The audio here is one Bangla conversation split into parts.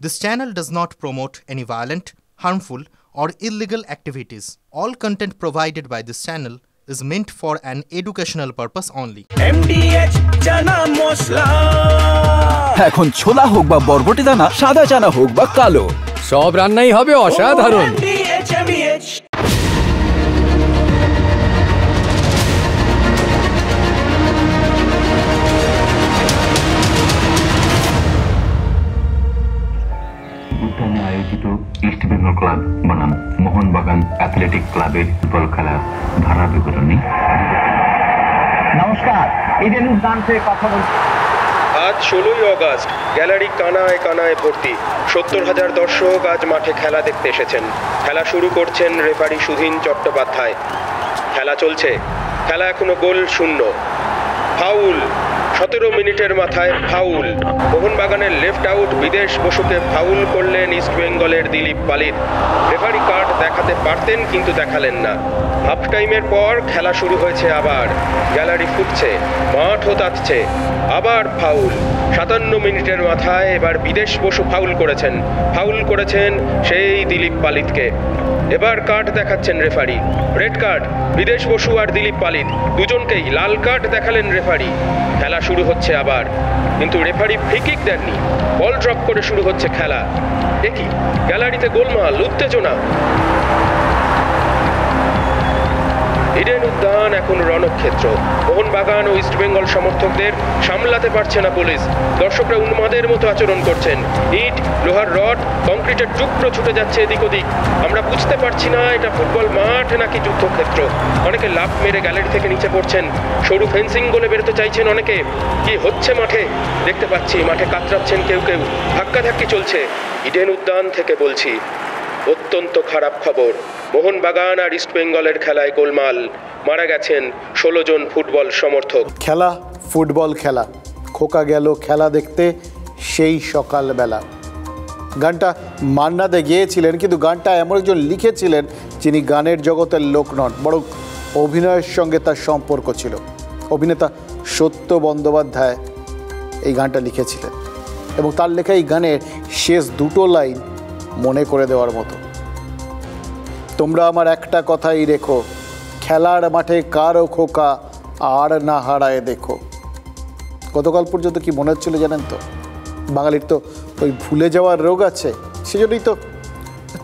This channel does not promote any violent, harmful, or illegal activities. All content provided by this channel is meant for an educational purpose only. MDH chana masala এখন ছোলা হোক বা বরবটি দানা, সাদা চানা হোক বা কালো, সব রান্নাই হবে অসাধারণ। MDH উদ্যানে আয়োজিত ইস্ট বেঙ্গল ক্লাব বনাম মোহনবাগান অ্যাথলেটিক ক্লাবের ফুটবল খেলার ধারা বিবরণী। নমস্কার, ইডেন উদ্যান থেকে কথা বলছি। আজ 16ই অগাস্ট, গ্যালারি কানায় কানায় ভর্তি। 70,000 দর্শক আজ মাঠে খেলা দেখতে এসেছেন। খেলা শুরু করছেন রেফারি সুধীন চট্টোপাধ্যায়। খেলা চলছে, খেলা এখনো গোল শূন্য। ফাউল, 17 মিনিটের মাথায় ফাউল। মোহনবাগানের লেফট আউট বিদেশ বসুকে ফাউল করলেন ইস্ট বেঙ্গলের দিলীপ পালিত। রেফারি কার্ড দেখাতে পারতেন কিন্তু দেখালেন না। হাফ টাইমের পর খেলা শুরু হয়েছে আবার। গ্যালারি ফুটছে, মাঠও তাতছে। আবার ফাউল, 57 মিনিটের মাথায় এবার বিদেশ বসু ফাউল করেছেন সেই দিলীপ পালিতকে। এবার কার্ড দেখাচ্ছেন রেফারি, রেড কার্ড। বিদেশ বসু আর দিলীপ পালিত দুজনকেই লাল কার্ড দেখালেন রেফারি। খেলা শুরু হচ্ছে আবার, কিন্তু রেফারি ফ্রি কিক দেননি। বল ড্রপ করে শুরু হচ্ছে খেলা। দেখি গ্যালারিতে গোলমাল, উত্তেজনা। ইডেন উদ্যান এখন রণক্ষেত্র। মোহনবাগান ও ইস্টবেঙ্গল সমর্থকদের সামলাতে পারছে না পুলিশ। দর্শকরা উন্মাদের মতো আচরণ করছেন। ইট, লোহার রড, কংক্রিটের টুকরো ছুটে যাচ্ছে এদিক ওদিক। আমরা বুঝতে পারছি না এটা ফুটবল মাঠ নাকি যুদ্ধক্ষেত্র। অনেকে লাফ মেরে গ্যালারি থেকে নিচে পড়ছেন। সরু ফেন্সিং বলে বেরোতে চাইছেন অনেকে। কি হচ্ছে মাঠে দেখতে পাচ্ছি, মাঠে কাতরাচ্ছেন কেউ কেউ। ধাক্কাধাক্কি চলছে। ইডেন উদ্যান থেকে বলছি, অত্যন্ত খারাপ খবর। মোহনবাগান আর ইস্টবেঙ্গলের খেলায় গোলমাল। মারা গেছেন 16 জন ফুটবল সমর্থক। খেলা, ফুটবল খেলা। খোকা গেল খেলা দেখতে সেই সকালবেলা। গানটা মান্না দে গিয়েছিলেন, কিন্তু গানটা এমন একজন লিখেছিলেন যিনি গানের জগতের লোক নন, বরং অভিনয়ের সঙ্গে তার সম্পর্ক ছিল। অভিনেতা সত্য বন্দ্যোপাধ্যায় এই গানটা লিখেছিলেন এবং তার লেখা এই গানের শেষ দুটো লাইন মনে করে দেওয়ার মতো। তোমরা আমার একটা কথাই রেখো, খেলার মাঠে কারো খোকা আর না হারায় দেখো। গতকাল পর্যন্ত কি মনে হচ্ছিল জানেন তো? বাঙালির তো ওই ভুলে যাওয়ার রোগ আছে। সেজন্যই তো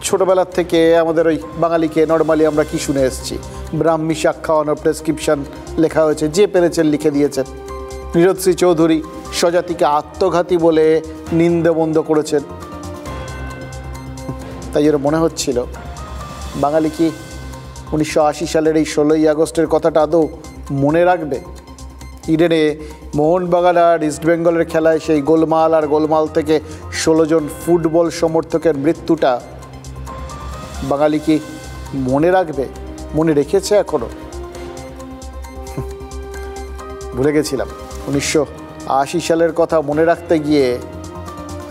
ছোটোবেলার থেকে আমাদের ওই বাঙালিকে নর্মালি আমরা কি শুনে এসেছি, ব্রাহ্মী শাক খাওয়ানোর প্রেসক্রিপশন লেখা হয়েছে, যে পেরেছেন লিখে দিয়েছেন। নীরশ্রী চৌধুরী স্বজাতিকে আত্মঘাতী বলে নিন্দবন্ধ করেছেন। তাই জন্য মনে হচ্ছিল বাঙালি কি 1980 সালের এই 16ই আগস্টের কথাটা আদৌ মনে রাখবে? ইডেনে মোহনবাগান আর ইস্টবেঙ্গলের খেলায় সেই গোলমাল আর গোলমাল থেকে 16 জন ফুটবল সমর্থকের মৃত্যুটা বাঙালি কি মনে রাখবে? মনে রেখেছে এখনো? ভুলে গেছিলাম। 1980 সালের কথা মনে রাখতে গিয়ে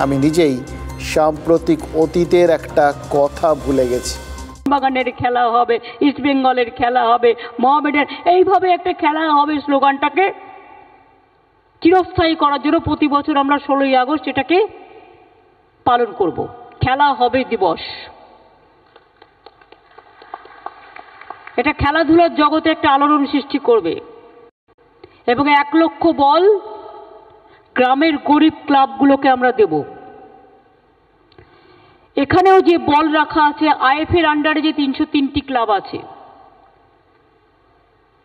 আমি নিজেই সাম্প্রতিক অতীতের একটা কথা ভুলে গেছি। বাগানের খেলা হবে, ইস্ট বেঙ্গলের খেলা হবে, মোহামেডান, এইভাবে একটা খেলা হবে স্লোগানটাকে চিরস্থায়ী করার জন্য প্রতি বছর আমরা 16ই আগস্ট এটাকে পালন করব। খেলা হবে দিবস। এটা খেলাধুলার জগতে একটা আলোড়ন সৃষ্টি করবে এবং 1 লক্ষ বল গ্রামের গরিব ক্লাবগুলোকে আমরা দেব। এখানেও যে বল রাখা আছে, আইএফের আন্ডারে যে 303টি ক্লাব আছে,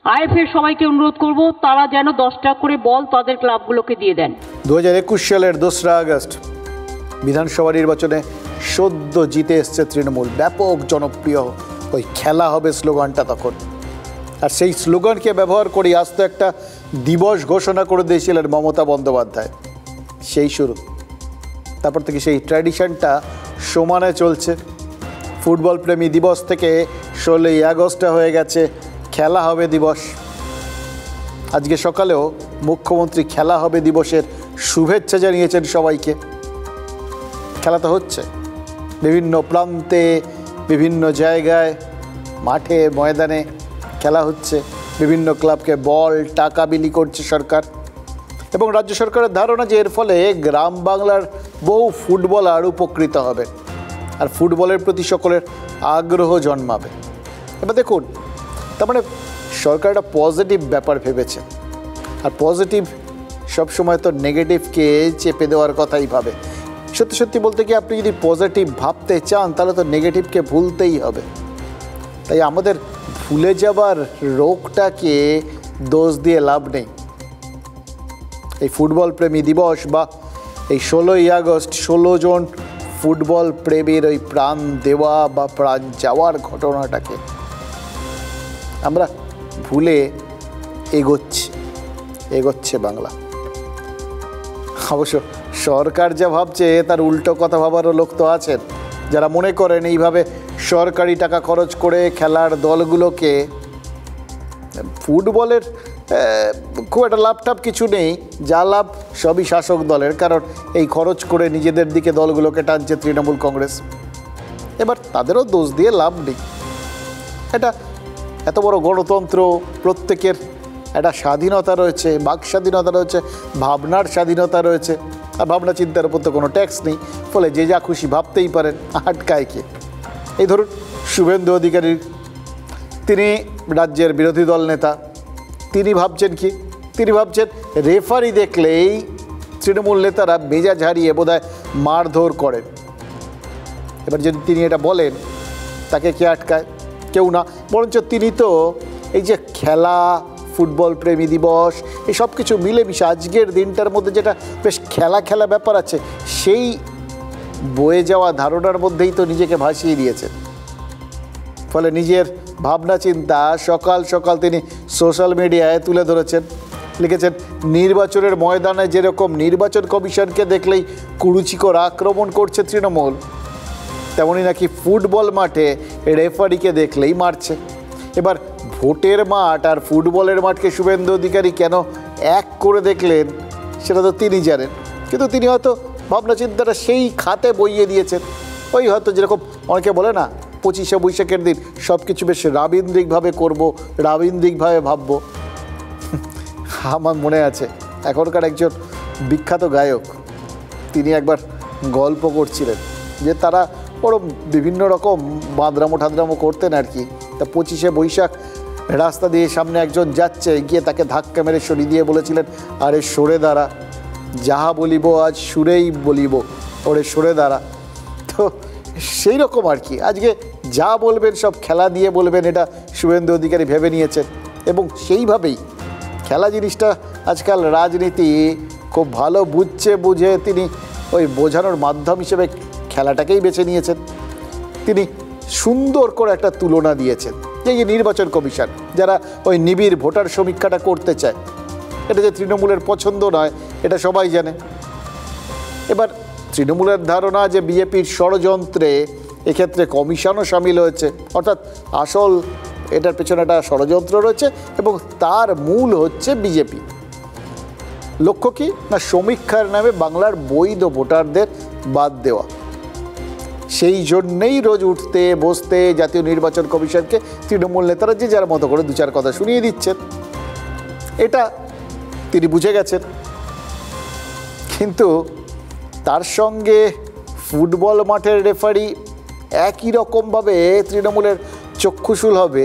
আইএফের সবাইকে অনুরোধ করব তারা যেন 10টা করে বল তাদের ক্লাবগুলোকে দিয়ে দেন। 2021 সালের 2রা আগস্ট বিধানসভা নির্বাচনে সদ্য জিতে এসছে তৃণমূল। ব্যাপক জনপ্রিয় ওই খেলা হবে স্লোগানটা তখন। আর সেই স্লোগানকে ব্যবহার করে আজ তো একটা দিবস ঘোষণা করে দিয়েছিলেন মমতা বন্দ্যোপাধ্যায়। সেই শুরু। তারপর থেকে সেই ট্র্যাডিশনটা সমানে চলছে। ফুটবল প্রেমী দিবস থেকে 16ই আগস্টটা হয়ে গেছে খেলা হবে দিবস। আজকে সকালেও মুখ্যমন্ত্রী খেলা হবে দিবসের শুভেচ্ছা জানিয়েছেন সবাইকে। খেলা তো হচ্ছে বিভিন্ন প্রান্তে, বিভিন্ন জায়গায়, মাঠে ময়দানে খেলা হচ্ছে। বিভিন্ন ক্লাবকে বল, টাকা বিলি করছে সরকার। এবং রাজ্য সরকারের ধারণা যে এর ফলে গ্রাম বাংলার বহু ফুটবলার উপকৃত হবে, আর ফুটবলের প্রতি সকলের আগ্রহ জন্মাবে। এবার দেখুন, তার মানে সরকার একটা পজিটিভ ব্যাপার ভেবেছে, আর পজিটিভ সবসময় তো নেগেটিভকে চেপে দেওয়ার কথাই ভাবে। সত্যি সত্যি বলতে কি, আপনি যদি পজিটিভ ভাবতে চান তাহলে তো নেগেটিভকে ভুলতেই হবে। তাই আমাদের ভুলে যাবার রোগটাকে দোষ দিয়ে লাভ নেই। এই ফুটবল প্রেমী দিবস বা এই 16ই আগস্ট 16 জন ফুটবল প্রেমীর ওই প্রাণ দেওয়া বা প্রাণ যাওয়ার ঘটনাটাকে আমরা ভুলে এগোচ্ছে বাংলা। অবশ্য সরকার যা ভাবছে তার উল্টো কথা ভাবারও লোক তো আছেন, যারা মনে করেন এইভাবে সরকারি টাকা খরচ করে খেলার দলগুলোকে, ফুটবলের খুব একটা লাভটাভ কিছু নেই, যা লাভ সবই শাসক দলের, কারণ এই খরচ করে নিজেদের দিকে দলগুলোকে টানছে তৃণমূল কংগ্রেস। এবার তাদেরও দোষ দিয়ে লাভ নেই। এটা এত বড় গণতন্ত্র, প্রত্যেকের একটা স্বাধীনতা রয়েছে, বাক স্বাধীনতা রয়েছে, ভাবনার স্বাধীনতা রয়েছে, আর ভাবনা চিন্তার উপর তো কোনো ট্যাক্স নেই, ফলে যে যা খুশি ভাবতেই পারেন, আটকায় কে? এই ধরুন শুভেন্দু অধিকারী, তিনি রাজ্যের বিরোধী দল নেতা, তিনি ভাবছেন কি? তিনি ভাবছেন রেফারি দেখলেই তৃণমূল নেতারা মেজাজ হারিয়ে বোধহয় মারধর করেন। এবার যদি তিনি এটা বলেন, তাকে কে আটকায়? কেউ না, বরঞ্চ তিনি তো এই যে খেলা, ফুটবল প্রেমী দিবস, এই সব কিছু মিলেমিশে আজকের দিনটার মধ্যে যেটা বেশ খেলা ব্যাপার আছে, সেই বয়ে যাওয়া ধারণার মধ্যেই তো নিজেকে ভাসিয়ে দিয়েছেন। ফলে নিজের ভাবনা চিন্তা সকাল সকাল তিনি সোশ্যাল মিডিয়ায় তুলে ধরেছেন, লিখেছেন নির্বাচনের ময়দানে যেরকম নির্বাচন কমিশনকে দেখলেই কুরুচিকর আক্রমণ করছে তৃণমূল, তেমনই নাকি ফুটবল মাঠে রেফারিকে দেখলেই মারছে। এবার ভোটের মাঠ আর ফুটবলের মাঠকে শুভেন্দু অধিকারী কেন এক করে দেখলেন সেটা তো তিনি জানেন, কিন্তু তিনি হয়তো ভাবনা চিন্তাটা সেই খাতে বইয়ে দিয়েছেন। ওই হয়তো যেরকম অনেকে বলে না, 25শে বৈশাখের দিন সব কিছু বেশ রাবীন্দ্রিকভাবে করবো, রাবীন্দ্রিকভাবে ভাববো। আমার মনে আছে এখনকার একজন বিখ্যাত গায়ক, তিনি একবার গল্প করছিলেন যে তারা বড় বিভিন্ন রকম বাঁদরামো ঠাদরামো করতেন আর কি। তা 25শে বৈশাখ রাস্তা দিয়ে সামনে একজন যাচ্ছে, গিয়ে তাকে ধাক্কা মেরে সরিয়ে দিয়ে বলেছিলেন, আরে সরে দাঁড়া, যাহা বলিব আজ সুরেই বলিব, ওরে সরে দাঁড়া। তো সেই রকম আর কি, আজকে যা বলবেন সব খেলা দিয়ে বলবেন, এটা শুভেন্দু অধিকারী ভেবে নিয়েছেন। এবং সেইভাবেই খেলা জিনিসটা আজকাল রাজনীতি খুব ভালো বুঝে তিনি ওই বোঝানোর মাধ্যম হিসেবে খেলাটাকেই বেছে নিয়েছেন। তিনি সুন্দর করে একটা তুলনা দিয়েছেন যে এই নির্বাচন কমিশন যারা ওই নিবিড় ভোটার সমীক্ষাটা করতে চায়, এটা যে তৃণমূলের পছন্দ নয় এটা সবাই জানে। এবার তৃণমূলের ধারণা যে বিজেপির ষড়যন্ত্রে এক্ষেত্রে কমিশনও সামিল হয়েছে, অর্থাৎ আসল এটার পেছনে একটা ষড়যন্ত্র রয়েছে এবং তার মূল হচ্ছে বিজেপি। লক্ষ্য কি না, সমীক্ষার নামে বাংলার বৈধ ভোটারদের বাদ দেওয়া। সেই জন্যেই রোজ উঠতে বসতে জাতীয় নির্বাচন কমিশনকে তৃণমূল নেতারা যে যার মতো করে দু চার কথা শুনিয়ে দিচ্ছেন, এটা তিনি বুঝে গেছেন। কিন্তু তার সঙ্গে ফুটবল মাঠের রেফারি একই রকমভাবে তৃণমূলের চক্ষুশূল হবে,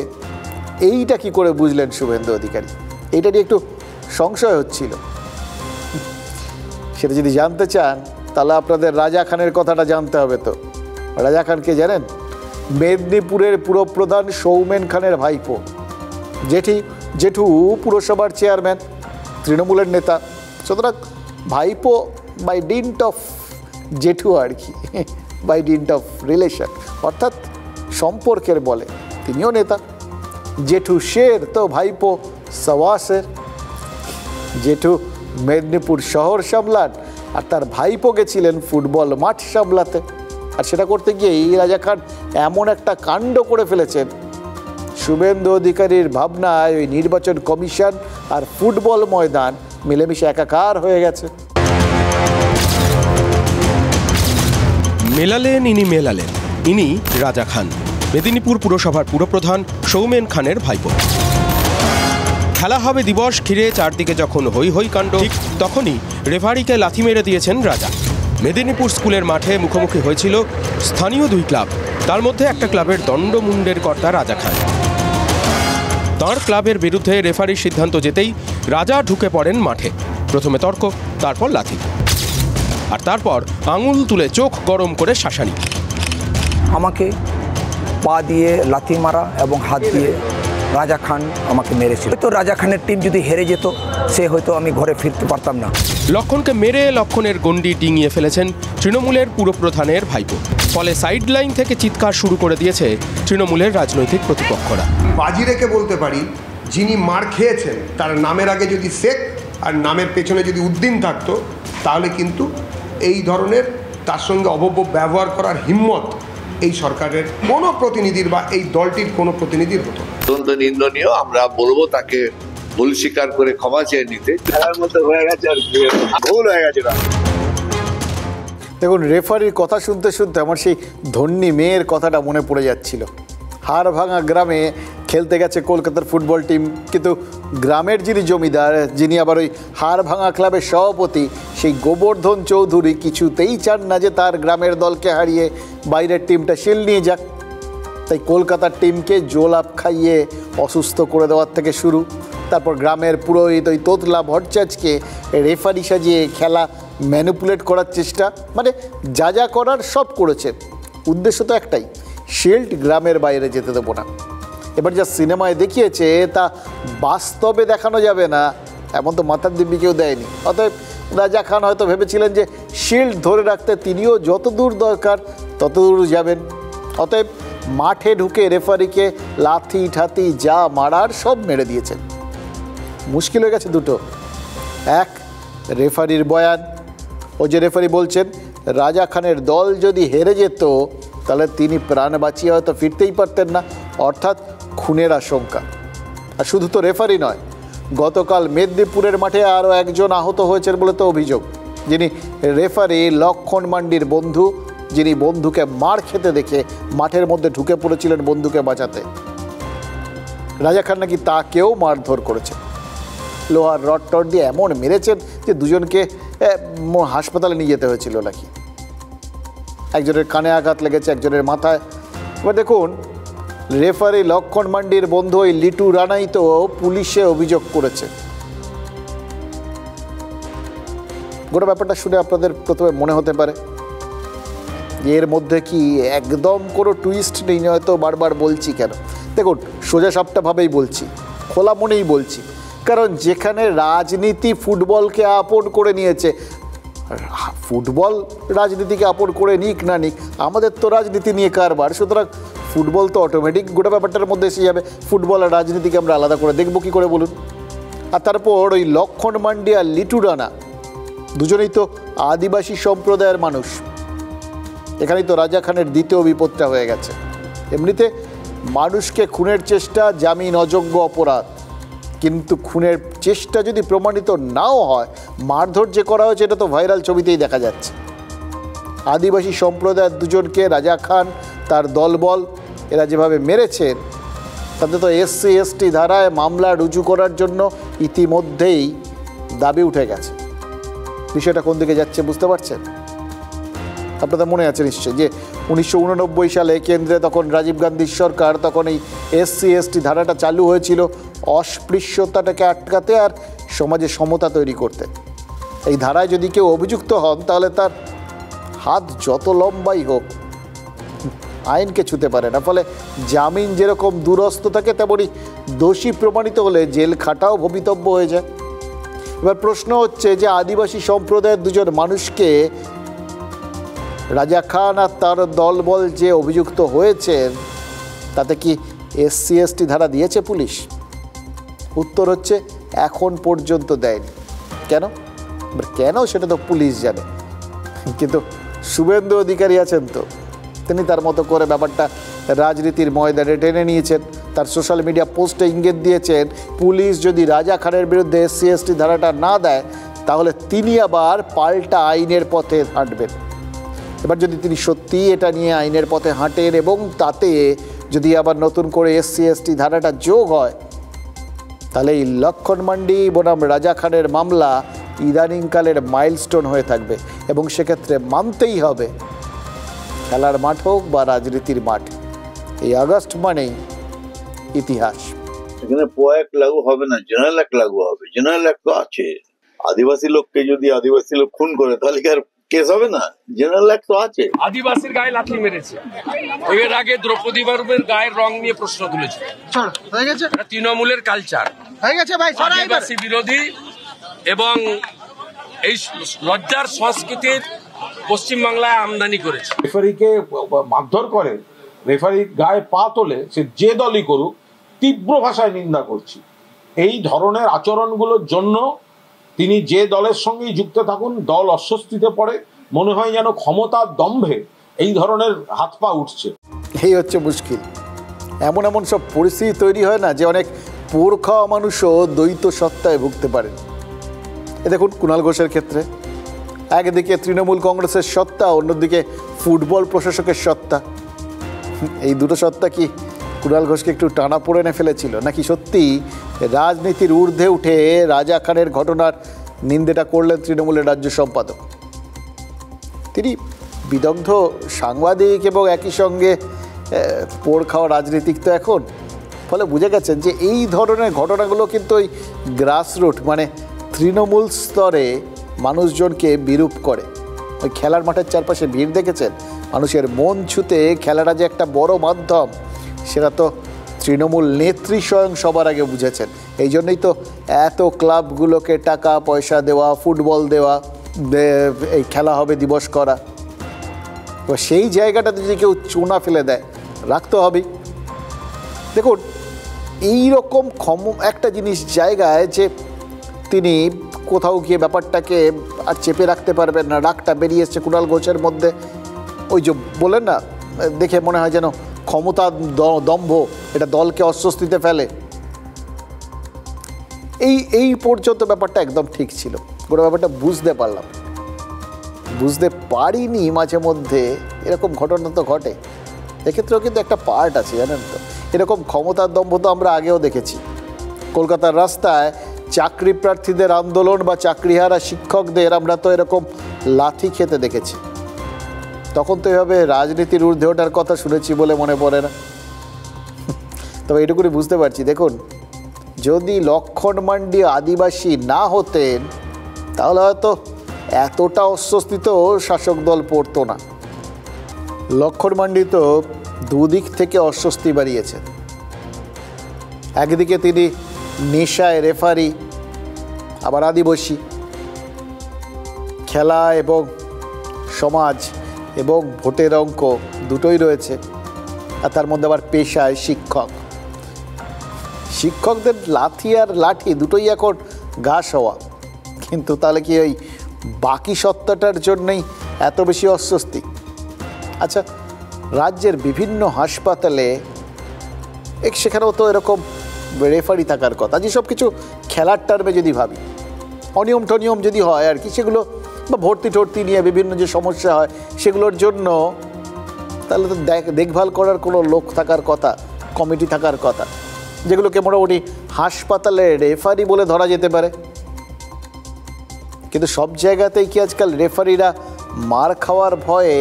এইটা কি করে বুঝলেন শুভেন্দু অধিকারী? এইটা নিয়ে একটু সংশয় হচ্ছিল। সেটা যদি জানতে চান তাহলে আপনাদের রাজা খানের কথাটা জানতে হবে। তো রাজা খানকে জানেন? মেদিনীপুরের পুরপ্রধান সৌমেন খানের ভাইপো, জেঠু পুরসভার চেয়ারম্যান, তৃণমূলের নেতা। সুতরাং ভাইপো বাই ডিন্ট অফ জেঠু আর কি, বাই ডিন্ট অফ রিলেশন, অর্থাৎ সম্পর্কের বলে তিনিও নেতা। জেঠু শের তো ভাইপো সওয়াশের। জেঠু মেদিনীপুর শহর সামলান আর তার ভাইপো গেছিলেন ফুটবল মাঠ সামলাতে। আর সেটা করতে গিয়েই রাজা খান এমন একটা কাণ্ড করে ফেলেছেন, শুভেন্দু অধিকারীর ভাবনায় ওই নির্বাচন কমিশন আর ফুটবল ময়দান মিলেমিশে একাকার হয়ে গেছে। মেলালেন ইনি রাজা খান, মেদিনীপুর পুরসভার পুরপ্রধান সৌমেন খানের ভাইপো। খেলা হবে দিবস ঘিরে চারদিকে যখন হই হই কাণ্ড, ঠিক তখনই রেফারিকে লাথি মেরে দিয়েছেন রাজা। মেদিনীপুর স্কুলের মাঠে মুখোমুখি হয়েছিল স্থানীয় দুই ক্লাব। তার মধ্যে একটা ক্লাবের দণ্ডমুণ্ডের কর্তা রাজা খান। তাঁর ক্লাবের বিরুদ্ধে রেফারির সিদ্ধান্ত যেতেই রাজা ঢুকে পড়েন মাঠে। প্রথমে তর্ক, তারপর লাথি, আর তারপর আঙুল তুলে চোখ গরম করে শাসানি। আমাকে পা দিয়ে লাথি মারা এবং হাত দিয়ে রাজা খান আমাকে মেরেছিল। তো রাজা খানের টিম যদি হেরে যেত, সে হয়তো আমি ঘরে ফিরতে পারতাম না। লক্ষণকে মেরে লক্ষণের গণ্ডি ডিঙিয়ে ফেলেছেন তৃণমূলের পুরপ্রধানের ভাইপো। ফলে সাইড লাইন থেকে চিৎকার শুরু করে দিয়েছে তৃণমূলের রাজনৈতিক প্রতিপক্ষরা। বাজি রেখে বলতে পারি, যিনি মার খেয়েছেন তার নামের আগে যদি শেখ আর নামের পেছনে যদি উদ্দিন থাকতো, তাহলে কিন্তু এই ধরনের তার সঙ্গে অভব্য ব্যবহার করার হিম্মত এই সরকারের কোনো প্রতিনিধির বা এই দলটির কোনো প্রতিনিধির হতো। অত্যন্ত নিন্দনীয়। আমরা বলবো তাকে ভুল স্বীকার করে ক্ষমা চেয়ে নিতে। খেলার মধ্যে হয়ে গেছে আর ভুল হয়ে গেছে। দেখুন, রেফারির কথা শুনতে শুনতে আমার সেই ধন্যী মেয়ের কথাটা মনে পড়ে যাচ্ছিল। হাড়ভাঙা গ্রামে খেলতে গেছে কলকাতার ফুটবল টিম, কিন্তু গ্রামের যিনি জমিদার, যিনি আবার ওই হাড়ভাঙা ক্লাবের সভাপতি, সেই গোবর্ধন চৌধুরী কিছুতেই চান না যে তার গ্রামের দলকে হারিয়ে বাইরের টিমটা শিল নিয়ে যাক। তাই কলকাতার টিমকে জোলাপ খাইয়ে অসুস্থ করে দেওয়ার থেকে শুরু, তারপর গ্রামের পুরোহিত ওই তোতলা ভট্টাচার্যকে রেফারি সাজিয়ে খেলা ম্যানিপুলেট করার চেষ্টা, মানে যা যা করার সব করেছে। উদ্দেশ্য তো একটাই, শিল্ড গ্রামের বাইরে যেতে দেবো না। এবার যা সিনেমায় দেখিয়েছে তা বাস্তবে দেখানো যাবে না, এমন তো মাথার দিব্যি কেউ দেয়নি। অতএব রাজা খান হয়তো ভেবেছিলেন যে শিল্ড ধরে রাখতে তিনিও যত দূর দরকার তত দূর যাবেন। অতএব মাঠে ঢুকে রেফারিকে লাথি ঠাথি যা মারার সব মেরে দিয়েছেন। মুশকিল হয়ে গেছে দুটো। এক, রেফারির বয়ান। ও যে রেফারি বলছেন রাজা খানের দল যদি হেরে যেত তাহলে তিনি প্রাণ বাঁচিয়ে হয়তো ফিরতেই পারতেন না, অর্থাৎ খুনের আশঙ্কা। আর শুধু তো রেফারি নয়, গতকাল মেদিনীপুরের মাঠে আরও একজন আহত হয়েছেন বলে তো অভিযোগ, যিনি রেফারি লক্ষণ মান্ডির বন্ধু, যিনি বন্ধুকে মার খেতে দেখে মাঠের মধ্যে ঢুকে পড়েছিলেন বন্ধুকে বাঁচাতে। রাজা খান নাকি তাকেও মারধর করেছেন, লোহার রড টড দিয়ে এমন মেরেছেন যে দুজনকে হাসপাতালে নিয়ে যেতে হয়েছিল নাকি। একজনের কানে আঘাত লেগেছে, একজনের মাথায়। এবার দেখুন, রেফারি লক্ষণ মান্ডির বন্ধু ওই লিটু রানাই তো পুলিশে অভিযোগ করেছে। গোটা ব্যাপারটা শুনে আপনাদের প্রথমে মনে হতে পারে এর মধ্যে কি একদম কোনো টুইস্ট নেই, হয়তো বারবার বলছি কেন। দেখুন, সোজা সাপটাভাবেই বলছি, খোলা মনেই বলছি, কারণ যেখানে রাজনীতি ফুটবলকে আপন করে নিয়েছে, ফুটবল রাজনীতিকে আপন করে নিক না নিক, আমাদের তো রাজনীতি নিয়ে কারবার, সুতরাং ফুটবল তো অটোমেটিক গোটা ব্যাপারটার মধ্যে এসে যাবে। ফুটবল আর রাজনীতিকে আমরা আলাদা করে দেখবো কী করে বলুন। আর তারপর ওই লক্ষণ মান্ডি আর লিটু রানা দুজনেই তো আদিবাসী সম্প্রদায়ের মানুষ। এখানেই তো রাজা খানের দ্বিতীয় বিপদটা হয়ে গেছে। এমনিতে মানুষকে খুনের চেষ্টা জামিন অযোগ্য অপরাধ, কিন্তু খুনের চেষ্টা যদি প্রমাণিত নাও হয়, মারধর যে করা হয়েছে এটা তো ভাইরাল ছবিতেই দেখা যাচ্ছে। আদিবাসী সম্প্রদায়ের দুজনকে রাজা খান তার দলবল এরা যেভাবে মেরেছেন, তাতে তো SC ST ধারায় মামলা রুজু করার জন্য ইতিমধ্যেই দাবি উঠে গেছে। বিষয়টা কোন দিকে যাচ্ছে বুঝতে পারছেন? আপনাদের মনে আছে নিশ্চয়ই যে 1989 সালে কেন্দ্রে তখন রাজীব গান্ধীর সরকার, তখন এই SC ST ধারাটা চালু হয়েছিল অস্পৃশ্যতাটাকে আটকাতে আর সমাজে সমতা তৈরি করতে। এই ধারায় যদি কেউ অভিযুক্ত হন তাহলে তার হাত যত লম্বাই হোক আইনকে ছুঁতে পারে না। ফলে জামিন যেরকম দূরস্থ থাকে, তেমনই দোষী প্রমাণিত হলে জেল খাটাও ভবিতব্য হয়ে যায়। এবার প্রশ্ন হচ্ছে যে আদিবাসী সম্প্রদায়ের দুজন মানুষকে রাজা খান আর তার দলবল যে অভিযুক্ত হয়েছেন তাতে কি SC ST ধারা দিয়েছে পুলিশ? উত্তর হচ্ছে এখন পর্যন্ত দেয়নি। কেন? কেন সেটা তো পুলিশ জানে, কিন্তু শুভেন্দু অধিকারী আছেন তো, তিনি তার মতো করে ব্যাপারটা রাজনীতির ময়দানে টেনে নিয়েছেন। তার সোশ্যাল মিডিয়া পোস্টে ইঙ্গিত দিয়েছেন পুলিশ যদি রাজা খানের বিরুদ্ধে SC ST ধারাটা না দেয় তাহলে তিনি আবার পাল্টা আইনের পথে হাঁটবেন। এবার যদি তিনি সত্যিই এটা নিয়ে আইনের পথে হাঁটেন এবং তাতে যদি আবার নতুন করে SC ST ধারাটা যোগ হয়, তাহলে এই লক্ষণ মান্ডি বনাম রাজা খানের মামলা ইদানিংকালের মাইলস্টোন হয়ে থাকবে এবং সেক্ষেত্রে মানতেই হবে খেলার মাঠ হোক বা রাজনীতির মাঠ, এই আগস্ট মানেই ইতিহাস। এখানে পোয়াক লাগু হবে না, জেনারেল অ্যাক্ট লাগু হবে। জেনারেল অ্যাক্ট তো আছে, আদিবাসী লোককে যদি আদিবাসী লোক খুন করে তাহলে কি আর কেস হবে না? জেনারেল অ্যাক্ট তো আছে। আদিবাসীর গায়ে লাথি মেরেছে, এর আগে দ্রৌপদী মুর্মুর গায়ের রং নিয়ে প্রশ্ন তুলেছে। হয়ে গেছে, তৃণমূলের কালচার হয়ে গেছে ভাই, আদিবাসী বিরোধী এবং এই লজ্জার সংস্কৃতির পশ্চিমবাংলায় আমদানি করেছে। রেফারিকে মারধর করে, রেফারি গায়ে পা তোলে, সে যে দলই করুক, তীব্র ভাষায় নিন্দা করছি। এই ধরনের আচরণগুলোর জন্য তিনি যে দলের সঙ্গেই যুক্ত থাকুন, দল অস্বস্তিতে পড়ে, মনে হয় যেন ক্ষমতার দম্ভে এই ধরনের হাত পা উঠছে। এই হচ্ছে মুশকিল। এমন এমন সব পরিস্থিতি তৈরি হয় না যে অনেক পোড় খাওয়া মানুষও দ্বৈত সত্তায় ভুগতে পারেন। এ দেখুন কুণাল ঘোষের ক্ষেত্রে একদিকে তৃণমূল কংগ্রেসের সত্তা, অন্যদিকে ফুটবল প্রশাসকের সত্তা। এই দুটো সত্তা কি কুণাল ঘোষকে একটু টানা পড়ে এনে ফেলেছিল, নাকি সত্যি রাজনীতির ঊর্ধ্বে উঠে রাজা খানের ঘটনার নিন্দাটা করলেন তৃণমূলের রাজ্য সম্পাদক? তিনি বিদগ্ধ সাংবাদিক এবং একই সঙ্গে পোড় খাওয়া রাজনীতিক তো এখন, ফলে বুঝে গেছেন যে এই ধরনের ঘটনাগুলো কিন্তু ওই গ্রাসরুট মানে তৃণমূল স্তরে মানুষজনকে বিরূপ করে। ওই খেলার মাঠের চারপাশে ভিড় দেখেছেন, মানুষের মন ছুঁতে খেলাটা যে একটা বড় মাধ্যম সেটা তো তৃণমূল নেত্রী স্বয়ং সবার আগে বুঝেছেন। এই জন্যই তো এত ক্লাবগুলোকে টাকা পয়সা দেওয়া, ফুটবল দেওয়া, এই খেলা হবে দিবস করা। তো সেই জায়গাটাতে যদি কেউ চুনা ফেলে দেয়, রাখতে হবেই। দেখুন এইরকম একটা জিনিস জায়গায় যে তিনি কোথাও গিয়ে ব্যাপারটাকে আর চেপে রাখতে পারবেন না, রাগটা বেরিয়ে এসছে কুণাল ঘোষের মধ্যে। ওই যে বলেন না, দেখে মনে হয় যেন ক্ষমতা দম্ভ এটা দলকে অস্বস্তিতে ফেলে। এই পর্যন্ত ব্যাপারটা একদম ঠিক ছিল, গোটা ব্যাপারটা বুঝতে পারলাম। বুঝতে পারিনি মাঝে মধ্যে এরকম ঘটনা তো ঘটে। এক্ষেত্রেও কিন্তু একটা পার্ট আছে জানেন তো, এরকম ক্ষমতার দম্ভ তো আমরা আগেও দেখেছি। কলকাতার রাস্তায় চাকরি প্রার্থীদের আন্দোলন বা চাকরিহারা শিক্ষকদের আমরা তো এরকম লাথি খেতে দেখেছি। তখন তো এভাবে রাজনীতির ঊর্ধ্বে ওঠার কথা শুনেছি বলে মনে পড়ে না। তবে এটুকুনি বুঝতে পারছি, দেখুন যদি লক্ষণ মান্ডি আদিবাসী না হতেন তাহলে হয়তো এতটা অস্বস্তি তো শাসক দল পড়তো না। লক্ষণ মান্ডি তো দুদিক থেকে অস্বস্তি বাড়িয়েছে। একদিকে তিনি নেশায় রেফারি, আবার আদিবাসী, খেলা এবং সমাজ এবং ভোটের অঙ্ক দুটোই রয়েছে, আর তার মধ্যে আবার পেশায় শিক্ষক। শিক্ষকদের লাথি আর লাঠি দুটোই এখন ঘাস হওয়া, কিন্তু তাহলে কি ওই বাকি সত্তাটার জন্যই এত বেশি অস্বস্তি? আচ্ছা, রাজ্যের বিভিন্ন হাসপাতালে সেখানেও তো এরকম রেফারি থাকার কথা। যেসব কিছু খেলার টার্মে যদি ভাবি, অনিয়ম টনিয়ম যদি হয় আর কি, সেগুলো বা ভর্তি টর্তি নিয়ে বিভিন্ন যে সমস্যা হয় সেগুলোর জন্য তাহলে তো দেখভাল করার কোনো লোক থাকার কথা, কমিটি থাকার কথা, যেগুলোকে মোটামুটি হাসপাতালে রেফারি বলে ধরা যেতে পারে। কিন্তু সব জায়গাতেই কি আজকাল রেফারিরা মার খাওয়ার ভয়ে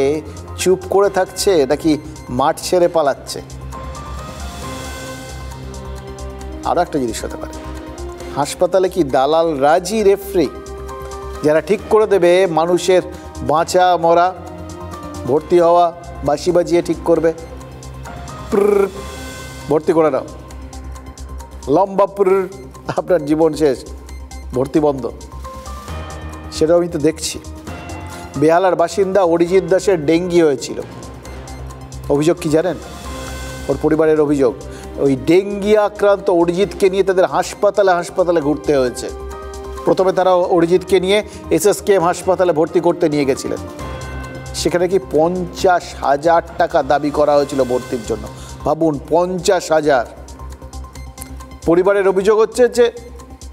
চুপ করে থাকছে নাকি মাঠ ছেড়ে পালাচ্ছে? আরও একটা জিনিস হতে পারে, হাসপাতালে কি দালাল রাজি রেফারি যারা ঠিক করে দেবে মানুষের বাঁচা মরা, ভর্তি হওয়া, বাঁশি বাজিয়ে ঠিক করবে, ভর্তি করে নাও, লম্বা আপনার জীবন শেষ, ভর্তি বন্ধ। সেটাও আমি তো দেখছি। বেহালার বাসিন্দা অরিজিৎ দাসের ডেঙ্গি হয়েছিল। অভিযোগ কি জানেন? ওর পরিবারের অভিযোগ, ওই ডেঙ্গি আক্রান্ত অরিজিৎকে নিয়ে তাদের হাসপাতালে ঘুরতে হয়েছে। প্রথমে তারা অরিজিৎকে নিয়ে SSKM হাসপাতালে ভর্তি করতে নিয়ে গেছিলেন। সেখানে কি 50,000 টাকা দাবি করা হয়েছিল ভর্তির জন্য। ভাবুন, 50,000। পরিবারের অভিযোগ হচ্ছে যে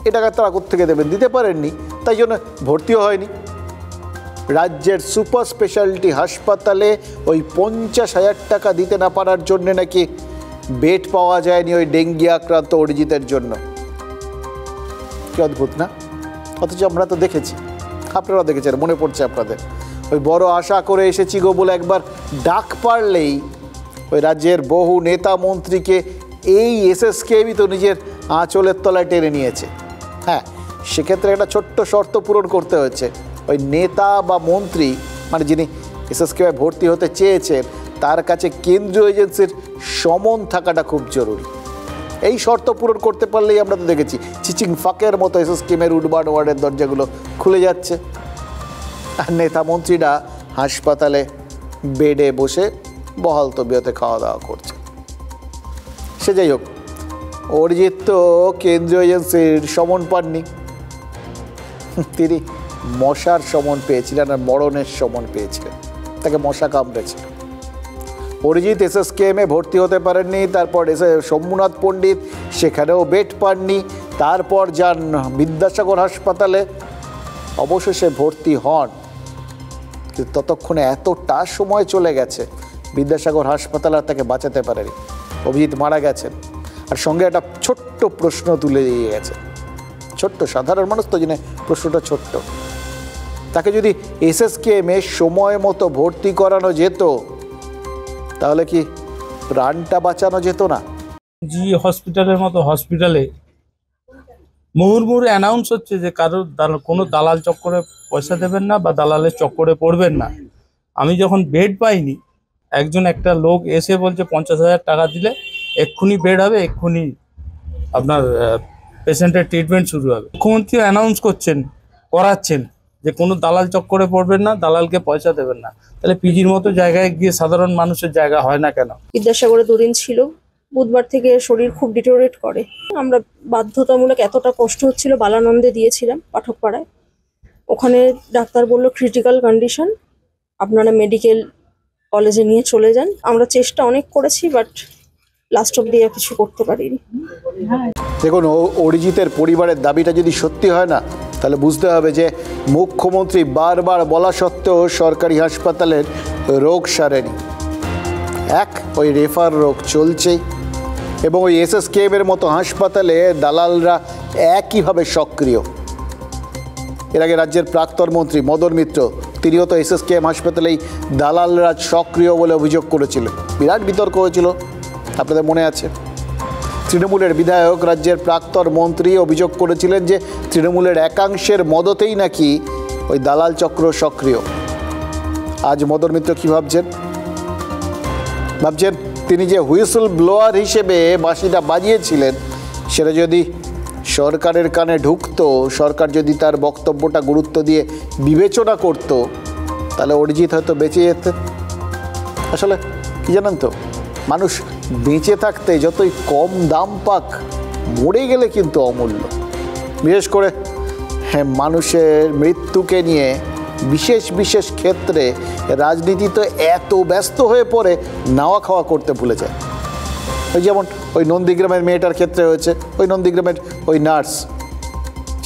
এ টাকা তারা কোত্থেকে দেবেন, দিতে পারেননি, তাই জন্য ভর্তিও হয়নি। রাজ্যের সুপার স্পেশালিটি হাসপাতালে ওই 50,000 টাকা দিতে না পারার জন্যে নাকি বেড পাওয়া যায়নি ওই ডেঙ্গি আক্রান্ত অরিজিতের জন্য। কি অদ্ভুত না? অথচ আমরা তো দেখেছি, আপনারা দেখেছেন, মনে পড়ছে আপনাদের, ওই বড় আশা করে এসেছি গো বলে একবার ডাক পারলেই ওই রাজ্যের বহু নেতা মন্ত্রীকে এই এসএসকেএমই তো নিজের আঁচলের তলায় টেনে নিয়েছে। হ্যাঁ, সেক্ষেত্রে একটা ছোট্ট শর্ত পূরণ করতে হয়েছে, ওই নেতা বা মন্ত্রী মানে যিনি এসএসকেএমে ভর্তি হতে চেয়েছেন তার কাছে কেন্দ্রীয় এজেন্সির সমন থাকাটা খুব জরুরি। এই শর্ত পূরণ করতে পারলেই আমরা তো দেখেছি চিচিং ফাঁকের মতো এসএসকেএমের উডবার্ড ওয়ার্ডের দরজাগুলো খুলে যাচ্ছে, আর নেতা মন্ত্রীরা হাসপাতালে বেডে বসে বহাল তবিয়তে খাওয়া দাওয়া করছে। সে যাই হোক, অরিজিৎ তো কেন্দ্রীয় এজেন্সির সমন পাননি, তিনি মশার সমন পেয়েছিলেন আর মরণের সমন পেয়েছিলেন, তাকে মশা কামড়েছে। অরিজিৎ এসএসকেএমে ভর্তি হতে পারেননি, তারপর শম্ভুনাথ পণ্ডিত সেখানেও বেড পাননি, তারপর যান বিদ্যাসাগর হাসপাতালে, অবশেষে ভর্তি হন। কিন্তু ততক্ষণে এতটা সময় চলে গেছে, বিদ্যাসাগর হাসপাতাল আর তাকে বাঁচাতে পারেনি, অভিজিৎ মারা গেছেন। আর সঙ্গে একটা ছোট্ট প্রশ্ন তুলে দিয়ে গেছে, ছোট্ট, সাধারণ মানুষ তো জেনে প্রশ্নটা ছোট্ট, তাকে যদি এসএসকেএমে সময় মতো ভর্তি করানো যেত তাহলে কি প্রাণটা বাঁচানো যেত না? জি হসপিটালের মতো হসপিটালে মুহুর্মুহু অ্যানাউন্স হচ্ছে যে কারোর কোনো দালাল চক্করে পয়সা দেবেন না বা দালালের চক্করে পড়বেন না। আমি যখন বেড পাইনি, একটা লোক এসে বলছে 50,000 টাকা দিলে এক্ষুনি বেড হবে, এক্ষুনি আপনার পেশেন্টের ট্রিটমেন্ট শুরু হবে। মুখ্যমন্ত্রী অ্যানাউন্স করাচ্ছেন যে কোনো দালাল চক্করে পড়বেন না, দালালকে পয়সা দেবেন না। তাহলে পিজির মতো জায়গায় গিয়ে সাধারণ মানুষের জায়গা হয় না কেন? বিদ্যাসাগরে 2 দিন ছিল, বুধবার থেকে শরীর খুব ডিটোরেট করে। আমরা বাধ্যতামূলক এতটা কষ্ট হচ্ছিল বালানন্দে দিয়েছিলাম পাঠকপাড়ায়, ওখানে ডাক্তার বলল ক্রিটিক্যাল কন্ডিশন, আপনারা মেডিকেল কলেজে নিয়ে চলে যান। আমরা চেষ্টা অনেক করেছি, বাট লাস্ট অব্দি কিছু করতে পারিনি। দেখুন, অরিজিতের পরিবারের দাবিটা যদি সত্যি হয় না, তাহলে বুঝতে হবে যে মুখ্যমন্ত্রী বারবার বলা সত্ত্বেও সরকারি হাসপাতালের রোগ সারেনি। ওই রেফার রোগ চলছেই, এবং ওই এসএসকেএমের মতো হাসপাতালে দালালরা একইভাবে সক্রিয়। এর আগে রাজ্যের প্রাক্তন মন্ত্রী মদন মিত্র, তিনিও তো এসএসকেএম হাসপাতালেই দালালরা সক্রিয় বলে অভিযোগ করেছিলেন, বিরাট বিতর্ক হয়েছিল, আপনাদের মনে আছে। তৃণমূলের বিধায়ক, রাজ্যের প্রাক্তন মন্ত্রী অভিযোগ করেছিলেন যে তৃণমূলের একাংশের মদতেই নাকি ওই দালাল চক্র সক্রিয়। আজ মদন মিত্র কী ভাবছেন? তিনি যে হুইসল ব্লোয়ার হিসেবে বাঁশিটা বাজিয়েছিলেন, সেটা যদি সরকারের কানে ঢুকতো, সরকার যদি তার বক্তব্যটা গুরুত্ব দিয়ে বিবেচনা করত, তাহলে অরিজিৎ হয়তো বেঁচে যেতেন। আসলে কি জানেন তো, মানুষ বেঁচে থাকতে যতই কম দাম পাক, মরে গেলে কিন্তু অমূল্য। বিশেষ করে মানুষের মৃত্যুকে নিয়ে বিশেষ বিশেষ ক্ষেত্রে রাজনীতি তো এত ব্যস্ত হয়ে পড়ে নাওয়া খাওয়া করতে ভুলে যায়। ওই যেমন ওই নন্দীগ্রামের মেয়েটার ক্ষেত্রে হয়েছে, ওই নন্দীগ্রামের ওই নার্স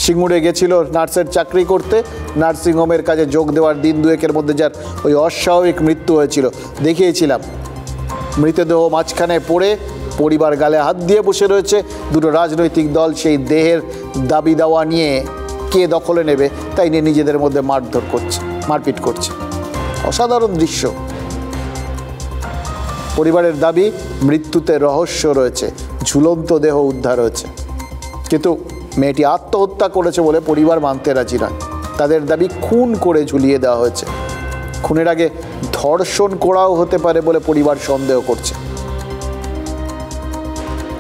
সিঙ্গুরে গেছিল নার্সের চাকরি করতে, নার্সিংহোমের কাজে যোগ দেওয়ার দিন দুয়েকের মধ্যে যার ওই অস্বাভাবিক মৃত্যু হয়েছিল, দেখিয়েছিলাম। মৃতদেহ মাঝখানে পড়ে পরিবার গালে হাত দিয়ে বসে রয়েছে, দুটো রাজনৈতিক দল সেই দেহের দাবি দাওয়া নিয়ে কে দখলে নেবে তাই নিয়ে নিজেদের মধ্যে মারপিট করছে। অসাধারণ দৃশ্য। পরিবারের দাবি মৃত্যুতে রহস্য রয়েছে, ঝুলন্ত দেহ উদ্ধার হয়েছে, কিন্তু মেয়েটি আত্মহত্যা করেছে বলে পরিবার মানতে রাজি নয়। তাদের দাবি খুন করে ঝুলিয়ে দেওয়া হয়েছে। খুনের আগে ধর্ষণ করাও হতে পারে বলে পরিবার সন্দেহ করছে।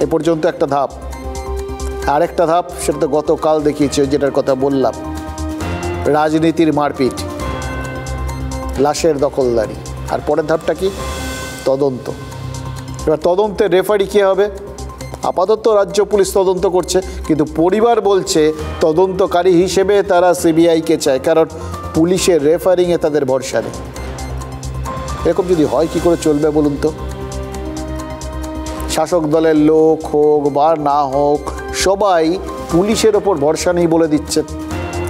এ পর্যন্ত একটা ধাপ, আরেকটা ধাপ সেটা তো গতকাল দেখিয়েছে, যেটার কথা বললাম, রাজনীতির মারপিট, লাশের দখলদারি। আর পরের ধাপটা কি? তদন্ত। এবার তদন্তের রেফারি কে হবে? আপাতত রাজ্য পুলিশ তদন্ত করছে, কিন্তু পরিবার বলছে তদন্তকারী হিসেবে তারা সিবিআইকে চায়, কারণ পুলিশের রেফারিংয়ে তাদের ভরসা নেই। এরকম যদি হয় কি করে চলবে বলুন তো? শাসক দলের লোক হোক বা না হোক, সবাই পুলিশের ওপর ভরসা নেই বলে দিচ্ছেন।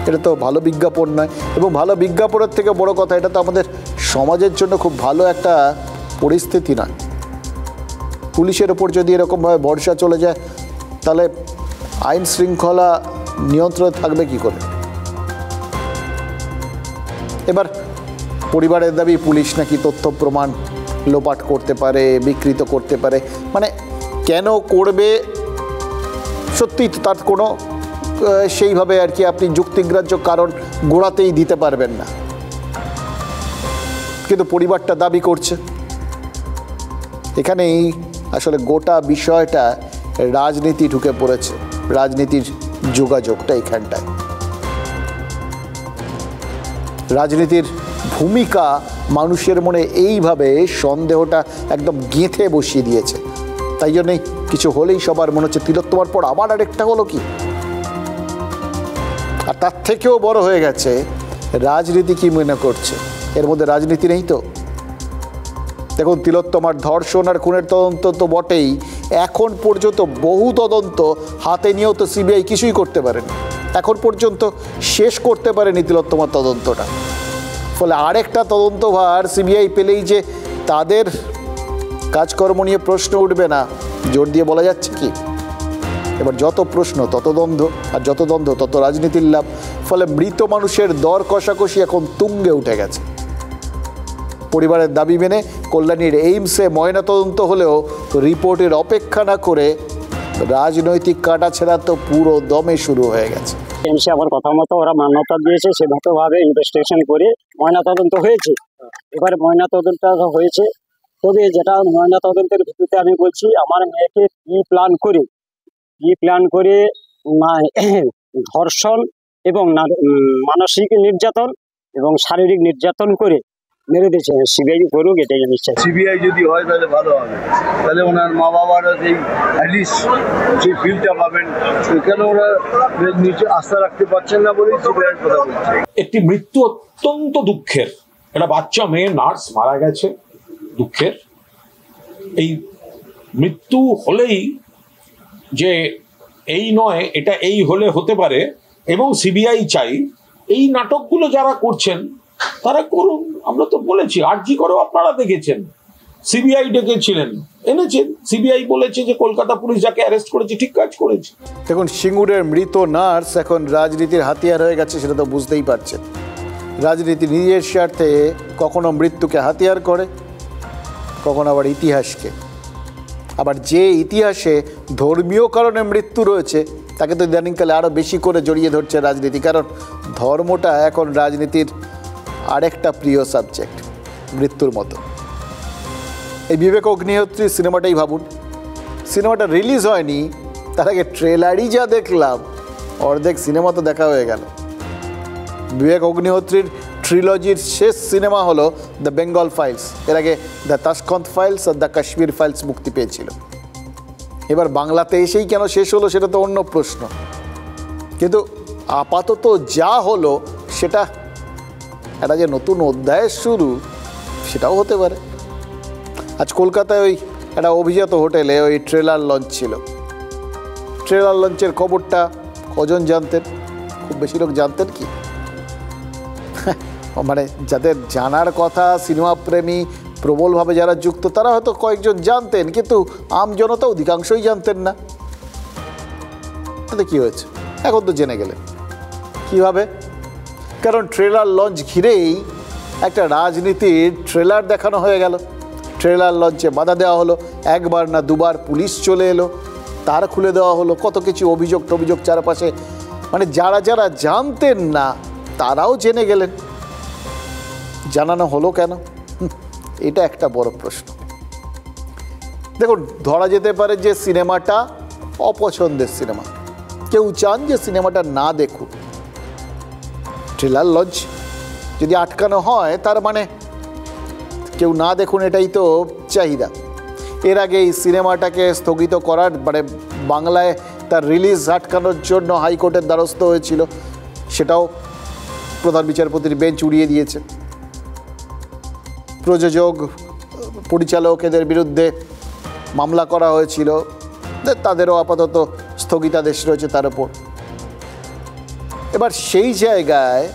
এটা তো ভালো বিজ্ঞাপন নয়, এবং ভালো বিজ্ঞাপনের থেকে বড় কথা, এটা তো আমাদের সমাজের জন্য খুব ভালো একটা পরিস্থিতি নয়। পুলিশের ওপর যদি এরকমভাবে ভরসা চলে যায়, তাহলে আইন শৃঙ্খলা নিয়ন্ত্রণে থাকবে কি করে? এবার পরিবারের দাবি পুলিশ নাকি তথ্য প্রমাণ লোপাট করতে পারে, বিকৃত করতে পারে। মানে কেন করবে সত্যিই তো তার কোনো সেইভাবে আর কি আপনি যুক্তিগ্রাহ্য কারণ গোড়াতেই দিতে পারবেন না, কিন্তু পরিবারটা দাবি করছে। এখানেই আসলে গোটা বিষয়টা রাজনীতি ঢুকে পড়েছে, রাজনীতির যোগাযোগটা এখানটায়। রাজনীতির ভূমিকা মানুষের মনে এইভাবে সন্দেহটা একদম গেঁথে বসিয়ে দিয়েছে। তাই জন্যই কিছু হলেই সবার মনে হচ্ছে তিলোত্তমার পর আবার আরেকটা হলো কি। আর তার থেকেও বড় হয়ে গেছে রাজনীতি কি মনে করছে, এর মধ্যে রাজনীতি নেই তো। দেখুন, তিলোত্তমার ধর্ষণ আর খুনের তদন্ত তো বটেই, এখন পর্যন্ত বহু তদন্ত হাতে নিয়েও তো সিবিআই কিছুই করতে পারেনি, এখন পর্যন্ত শেষ করতে পারেনি তিলোত্তমার তদন্তটা। ফলে আরেকটা তদন্তভার সিবিআই পেলেই যে তাদের কাজকর্ম নিয়ে প্রশ্ন উঠবে না, জোর দিয়ে বলা যাচ্ছে কি। এবার যত প্রশ্ন তত দ্বন্দ্ব, আর যত দ্বন্দ্ব তত রাজনীতির লাভ। ফলে মৃত মানুষের দর কষাকষি এখন তুঙ্গে উঠে গেছে। পরিবারের দাবি মেনে কল্যাণীর এইমসে ময়নাতদন্ত হলেও রিপোর্টের অপেক্ষা না করে রাজনৈতিক কাটাছেঁড়া তো পুরো দমে শুরু হয়ে গেছে। এইমসে আবার কথা মতো ওরা মান্যতা দিয়েছে, সেভাবে ইনভেস্টিগেশন করে ময়নাতদন্ত হয়েছে। এবার ময়নাতদন্ত হয়েছে, তবে যেটা ময়নাতদন্তের ভিত্তিতে আমি বলছি, আমার মেয়েকে কি প্ল্যান করে ধর্ষণ এবং মানসিক নির্যাতন এবং শারীরিক নির্যাতন করে মেরে দিয়েছে। সিবিআই করুক, এটাই আমি চাই। সিবিআই যদি হয় তাহলে ভালো হবে, তাহলে ওনার মা বাবারা সেই অ্যাটলিস্ট সেই ফিলটা পাবেন। কেন ওরা নিচে আস্থা রাখতে পারছেন না বলেই সিবিআই কথা বলছে। একটি মৃত্যু অত্যন্ত দুঃখের, একটা বাচ্চা মেয়ে নার্স মারা গেছে, দুঃখের। এই মৃত্যু হলেই যে এই নয়, এটা এই হলে হতে পারে। এবং সিবিআই চাই এই নাটকগুলো যারা করছেন তারা করুন। আমরা তো বলেছি, আরজি করেও আপনারা দেখেছেন, সিবিআই ডেকেছিলেন, এনেছেন, সিবিআই বলেছে যে কলকাতা পুলিশ যাকে অ্যারেস্ট করেছে ঠিক কাজ করেছে। দেখুন, সিঙ্গুরের মৃত নার্স এখন রাজনীতির হাতিয়ার হয়ে গেছে, সেটা তো বুঝতেই পারছেন। রাজনীতি নিজের স্বার্থে কখনো মৃত্যুকে হাতিয়ার করে, কখনো আবার ইতিহাসকে। আবার যে ইতিহাসে ধর্মীয় কারণে মৃত্যু রয়েছে তাকে তো ইদানিংকালে আরও বেশি করে জড়িয়ে ধরছে রাজনীতি, কারণ ধর্মটা এখন রাজনীতির আরেকটা প্রিয় সাবজেক্ট মৃত্যুর মতো। এই বিবেক অগ্নিহোত্রী সিনেমাটাই ভাবুন, সিনেমাটা রিলিজ হয়নি, তার আগে ট্রেলারই যা দেখলাম, অর্ধেক সিনেমা তো দেখা হয়ে গেল। বিবেক অগ্নিহোত্রীর ট্রিলজির শেষ সিনেমা হলো দ্য বেঙ্গল ফাইলস, এর আগে দ্য তাশকন্দ ফাইলস আর দ্য কাশ্মীর ফাইলস মুক্তি পেয়েছিল। এবার বাংলাতে এসেই কেন শেষ হলো সেটা তো অন্য প্রশ্ন, কিন্তু আপাতত যা হলো সেটা একটা যে নতুন অধ্যায়ের শুরু সেটাও হতে পারে। আজ কলকাতায় ওই একটা অভিজাত হোটেলে ওই ট্রেলার লঞ্চ ছিল। ট্রেলার লঞ্চের খবরটা কজন জানতেন? খুব বেশি লোক জানতেন কি? মানে যাদের জানার কথা, সিনেমা প্রেমী প্রবলভাবে যারা যুক্ত, তারা হয়তো কয়েকজন জানতেন, কিন্তু আম জনতা অধিকাংশই জানতেন না। তাতে কী হয়েছে এখন তো জেনে গেলেন। কীভাবে? কারণ ট্রেলার লঞ্চ ঘিরেই একটা রাজনীতির ট্রেলার দেখানো হয়ে গেল। ট্রেলার লঞ্চে বাধা দেওয়া হলো, একবার না দুবার পুলিশ চলে এলো, তার খুলে দেওয়া হলো, কত কিছু অভিযোগ টভিযোগ চারপাশে। মানে যারা যারা জানতেন না তারাও জেনে গেলেন। জানানো হলো কেন? এটা একটা বড় প্রশ্ন। দেখুন, ধরা যেতে পারে যে সিনেমাটা অপছন্দের সিনেমা, কেউ চান যে সিনেমাটা না দেখুন। ট্রেলার লঞ্চ যদি আটকানো হয় তার মানে কেউ না দেখুন, এটাই তো চাহিদা। এর আগে এই সিনেমাটাকে স্থগিত করার মানে বাংলায় তার রিলিজ আটকানোর জন্য হাইকোর্টের দ্বারস্থ হয়েছিল, সেটাও প্রধান বিচারপতির বেঞ্চ উড়িয়ে দিয়েছে। প্রযোজক পরিচালক এদের বিরুদ্ধে মামলা করা হয়েছিল, তাদেরও আপাতত স্থগিতাদেশ রয়েছে তার উপর। এবার সেই জায়গায়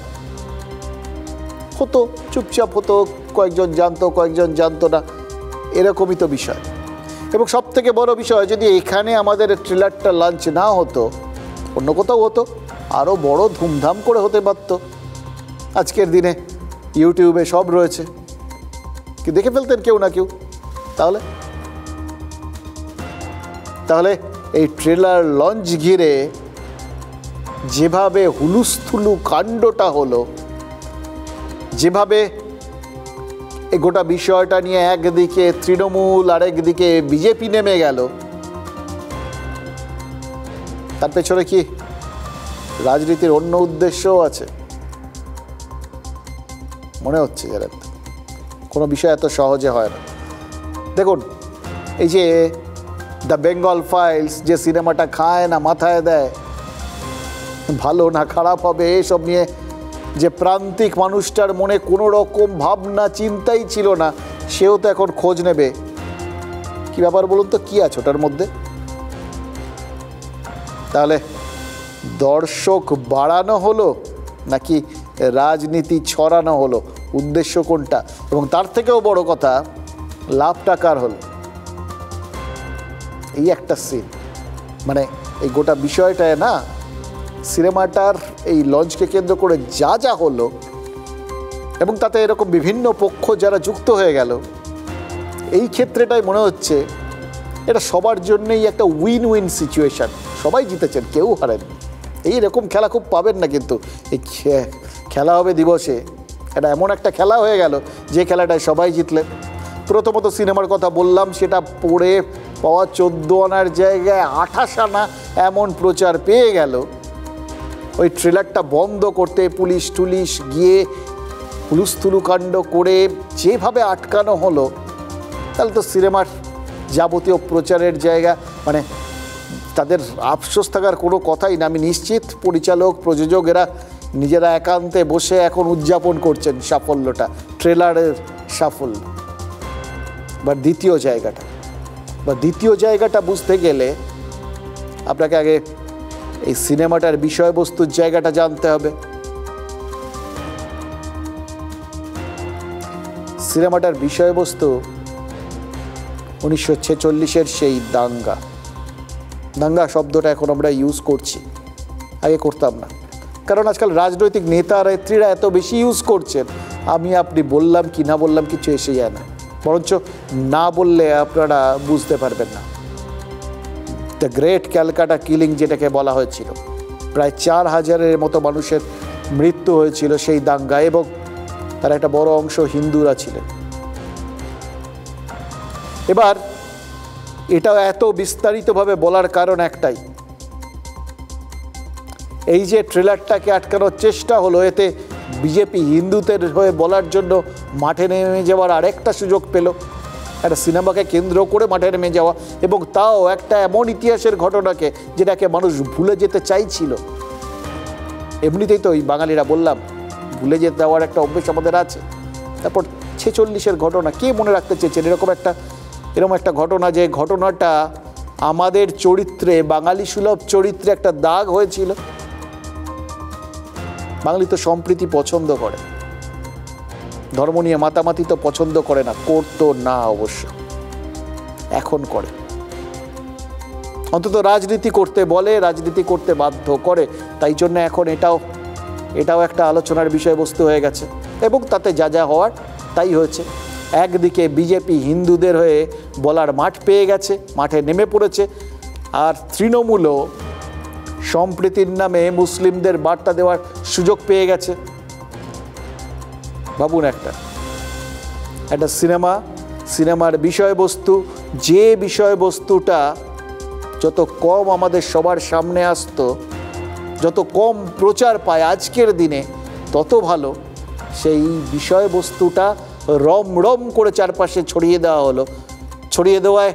হতো, চুপচাপ হতো, কয়েকজন জানতো কয়েকজন জানতো না, এরকমই তো বিষয়। এবং সবথেকে বড় বিষয়, যদি এখানে আমাদের ট্রেলারটা লঞ্চ না হতো, অন্য কোথাও হতো, আরও বড় ধুমধাম করে হতে পারত। আজকের দিনে ইউটিউবে সব রয়েছে, কি দেখে ফেলতেন কেউ না কেউ। তাহলে তাহলে এই ট্রেলার লঞ্চ ঘিরে যেভাবে হুলুস্থুলু কাণ্ডটা হলো, যেভাবে এই গোটা বিষয়টা নিয়ে একদিকে তৃণমূল আর একদিকে বিজেপি নেমে গেল, তার পেছনে কি রাজনীতির অন্য উদ্দেশ্যও আছে মনে হচ্ছে। যারা কোনো বিষয় এত সহজে হয় না। দেখুন, এই যে দ্য বেঙ্গল ফাইলস যে সিনেমাটা খায় না মাথায় দেয়, ভালো না খারাপ হবে এসব নিয়ে যে প্রান্তিক মানুষটার মনে কোনো রকম ভাবনা চিন্তাই ছিল না, সেও তো এখন খোঁজ নেবে। কি ব্যাপার বলুন তো, কি আছে ওটার মধ্যে? তাহলে দর্শক বাড়ানো হলো নাকি রাজনীতি ছড়ানো হলো? উদ্দেশ্য কোনটা? এবং তার থেকেও বড় কথা, লাভটা কার হলো? এই একটা সিন, মানে এই গোটা বিষয়টায় না, সিনেমাটার এই লঞ্চকে কেন্দ্র করে যা যা হলো, এবং তাতে এরকম বিভিন্ন পক্ষ যারা যুক্ত হয়ে গেল, এই ক্ষেত্রেটাই মনে হচ্ছে এটা সবার জন্যই একটা উইন উইন সিচুয়েশান। সবাই জিতেছেন, কেউ হারেন। এইরকম খেলা খুব পাবেন না, কিন্তু এই খেলা হবে দিবসে এটা এমন একটা খেলা হয়ে গেল যে খেলাটায় সবাই জিতলেন। প্রথমত সিনেমার কথা বললাম, সেটা পড়ে পাওয়া 14 আনার জায়গায় 28 আনা এমন প্রচার পেয়ে গেল। ওই ট্রেলারটা বন্ধ করতে পুলিশ টুলিশ গিয়ে হুলুস্থুলু কাণ্ড করে যেভাবে আটকানো হলো, তাহলে তো সিনেমার যাবতীয় প্রচারের জায়গা, মানে তাদের আফসোস থাকার কোনো কথাই না। আমি নিশ্চিত পরিচালক প্রযোজক এরা নিজেরা একান্তে বসে এখন উদযাপন করছেন সাফল্যটা, ট্রেলারের সাফল্য। বা দ্বিতীয় জায়গাটা বুঝতে গেলে আপনাকে আগে এই সিনেমাটার বিষয়বস্তুর জায়গাটা জানতে হবে। সিনেমাটার বিষয়বস্তু 1946-এর সেই দাঙ্গা শব্দটা এখন আমরা ইউজ করছি, আগে করতাম না। কারণ আজকাল রাজনৈতিক নেতারা এত বেশি ইউজ করছেন, আমি আপনি বললাম কি না বললাম কিছু এসে যায় না, বরঞ্চ না বললে আপনারা বুঝতে পারবেন না। দ্য গ্রেট ক্যালকাটা কিলিং যেটাকে বলা হয়েছিল, প্রায় 4000-এর মতো মানুষের মৃত্যু হয়েছিল সেই দাঙ্গায়, এবং তার একটা বড় অংশ হিন্দুরা ছিলেন। এবার এটাও এত বিস্তারিতভাবে বলার কারণ একটাই, এই যে ট্রেলারটাকে আটকানোর চেষ্টা হলো, এতে বিজেপি হিন্দুদের হয়ে বলার জন্য মাঠে নেমে যাওয়ার আরেকটা সুযোগ পেল, একটা সিনেমাকে কেন্দ্র করে মাঠে নেমে যাওয়া, এবং তাও একটা এমন ইতিহাসের ঘটনাকে যেটাকে মানুষ ভুলে যেতে চাইছিল। এমনিতেই তো ওই বাঙালিরা বললাম ভুলে যেতে দেওয়ার একটা অভ্যেস আমাদের আছে। তারপর 46-এর ঘটনা কে মনে রাখতে চেয়েছেন? এরকম একটা ঘটনা, যে ঘটনাটা আমাদের চরিত্রে, বাঙালি সুলভ চরিত্রে একটা দাগ হয়েছিল। বাঙালি তো সম্প্রীতি পছন্দ করে, ধর্ম নিয়ে মাতামাতি তো পছন্দ করে না, করতো না অবশ্য, এখন করে। অন্তত রাজনীতি করতে বলে, রাজনীতি করতে বাধ্য করে, তাই জন্য এখন এটাও একটা আলোচনার বিষয়বস্তু হয়ে গেছে, এবং তাতে যা যা হওয়ার তাই হয়েছে। একদিকে বিজেপি হিন্দুদের হয়ে বলার মাঠ পেয়ে গেছে, মাঠে নেমে পড়েছে, আর তৃণমূলও সম্প্রীতির নামে মুসলিমদের বার্তা দেওয়ার সুযোগ পেয়ে গেছে। ভাবুন, একটা সিনেমার বিষয়বস্তু, যে বিষয়বস্তুটা যত কম আমাদের সবার সামনে আসতো, যত কম প্রচার পায় আজকের দিনে, তত ভালো। সেই বিষয়বস্তুটা রম করে চারপাশে ছড়িয়ে দেওয়া হলো। ছড়িয়ে দেওয়ায়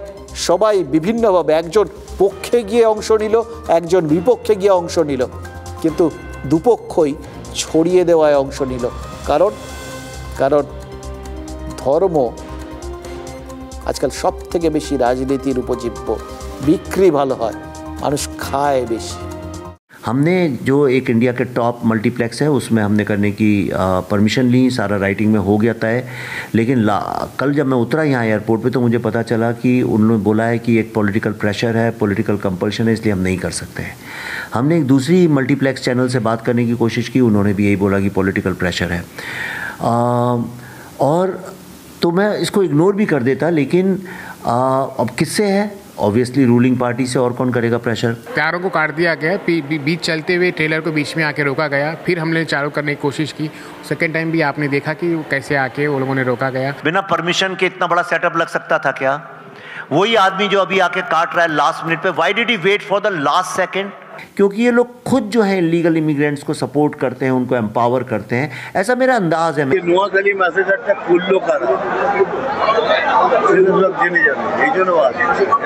সবাই বিভিন্নভাবে, একজন পক্ষে গিয়ে অংশ নিল, একজন বিপক্ষে গিয়ে অংশ নিল, কিন্তু দুপক্ষই ছড়িয়ে দেওয়ায় অংশ নিল। কারণ ধর্ম আজকাল সব থেকে বেশি রাজনীতির উপজীব্য, বিক্রি ভালো হয়, মানুষ খায় বেশি। हमने जो एक इंडिया के टॉप मल्टीप्लेक्स है उसमें हमने करने की परमिशन ली, सारा राइटिंग में हो गया तय। लेकिन कल जब मैं उतरा यहाँ एयरपोर्ट पे तो मुझे पता चला कि उन्होंने बोला है कि एक पॉलिटिकल प्रेशर है, पॉलिटिकल कंपल्शन है, इसलिए हम नहीं कर सकते हैं। हमने एक दूसरी मल्टीप्लेक्स चैनल से बात करने की कोशिश की, उन्होंने भी यही बोला कि पॉलिटिकल प्रेशर है। और तो मैं इसको इग्नोर भी कर देता, लेकिन अब किससे है? ऑब्वियसली रूलिंग पार्टी से, और कौन करेगा प्रेशर? प्यारों को काट दिया गया, बीच चलते हुए ट्रेलर को बीच में आके रोका गया, फिर हमने चालू करने की कोशिश की। सेकेंड टाइम भी आपने देखा कि कैसे आके वो लोगों ने रोका गया। बिना परमिशन के इतना बड़ा सेटअप लग सकता था क्या? वही आदमी जो अभी आके काट रहा है लास्ट मिनट पे, why did he wait for the last second? क्योंकि ये लोग खुद जो है इलीगल इमिग्रेंट्स को सपोर्ट करते हैं, उनको एम्पावर करते हैं, ऐसा मेरा अंदाज है। নোয়াখালী মেসেজ একটা খুললো কারা সেটা সব জেনে যাবে, এই জন্য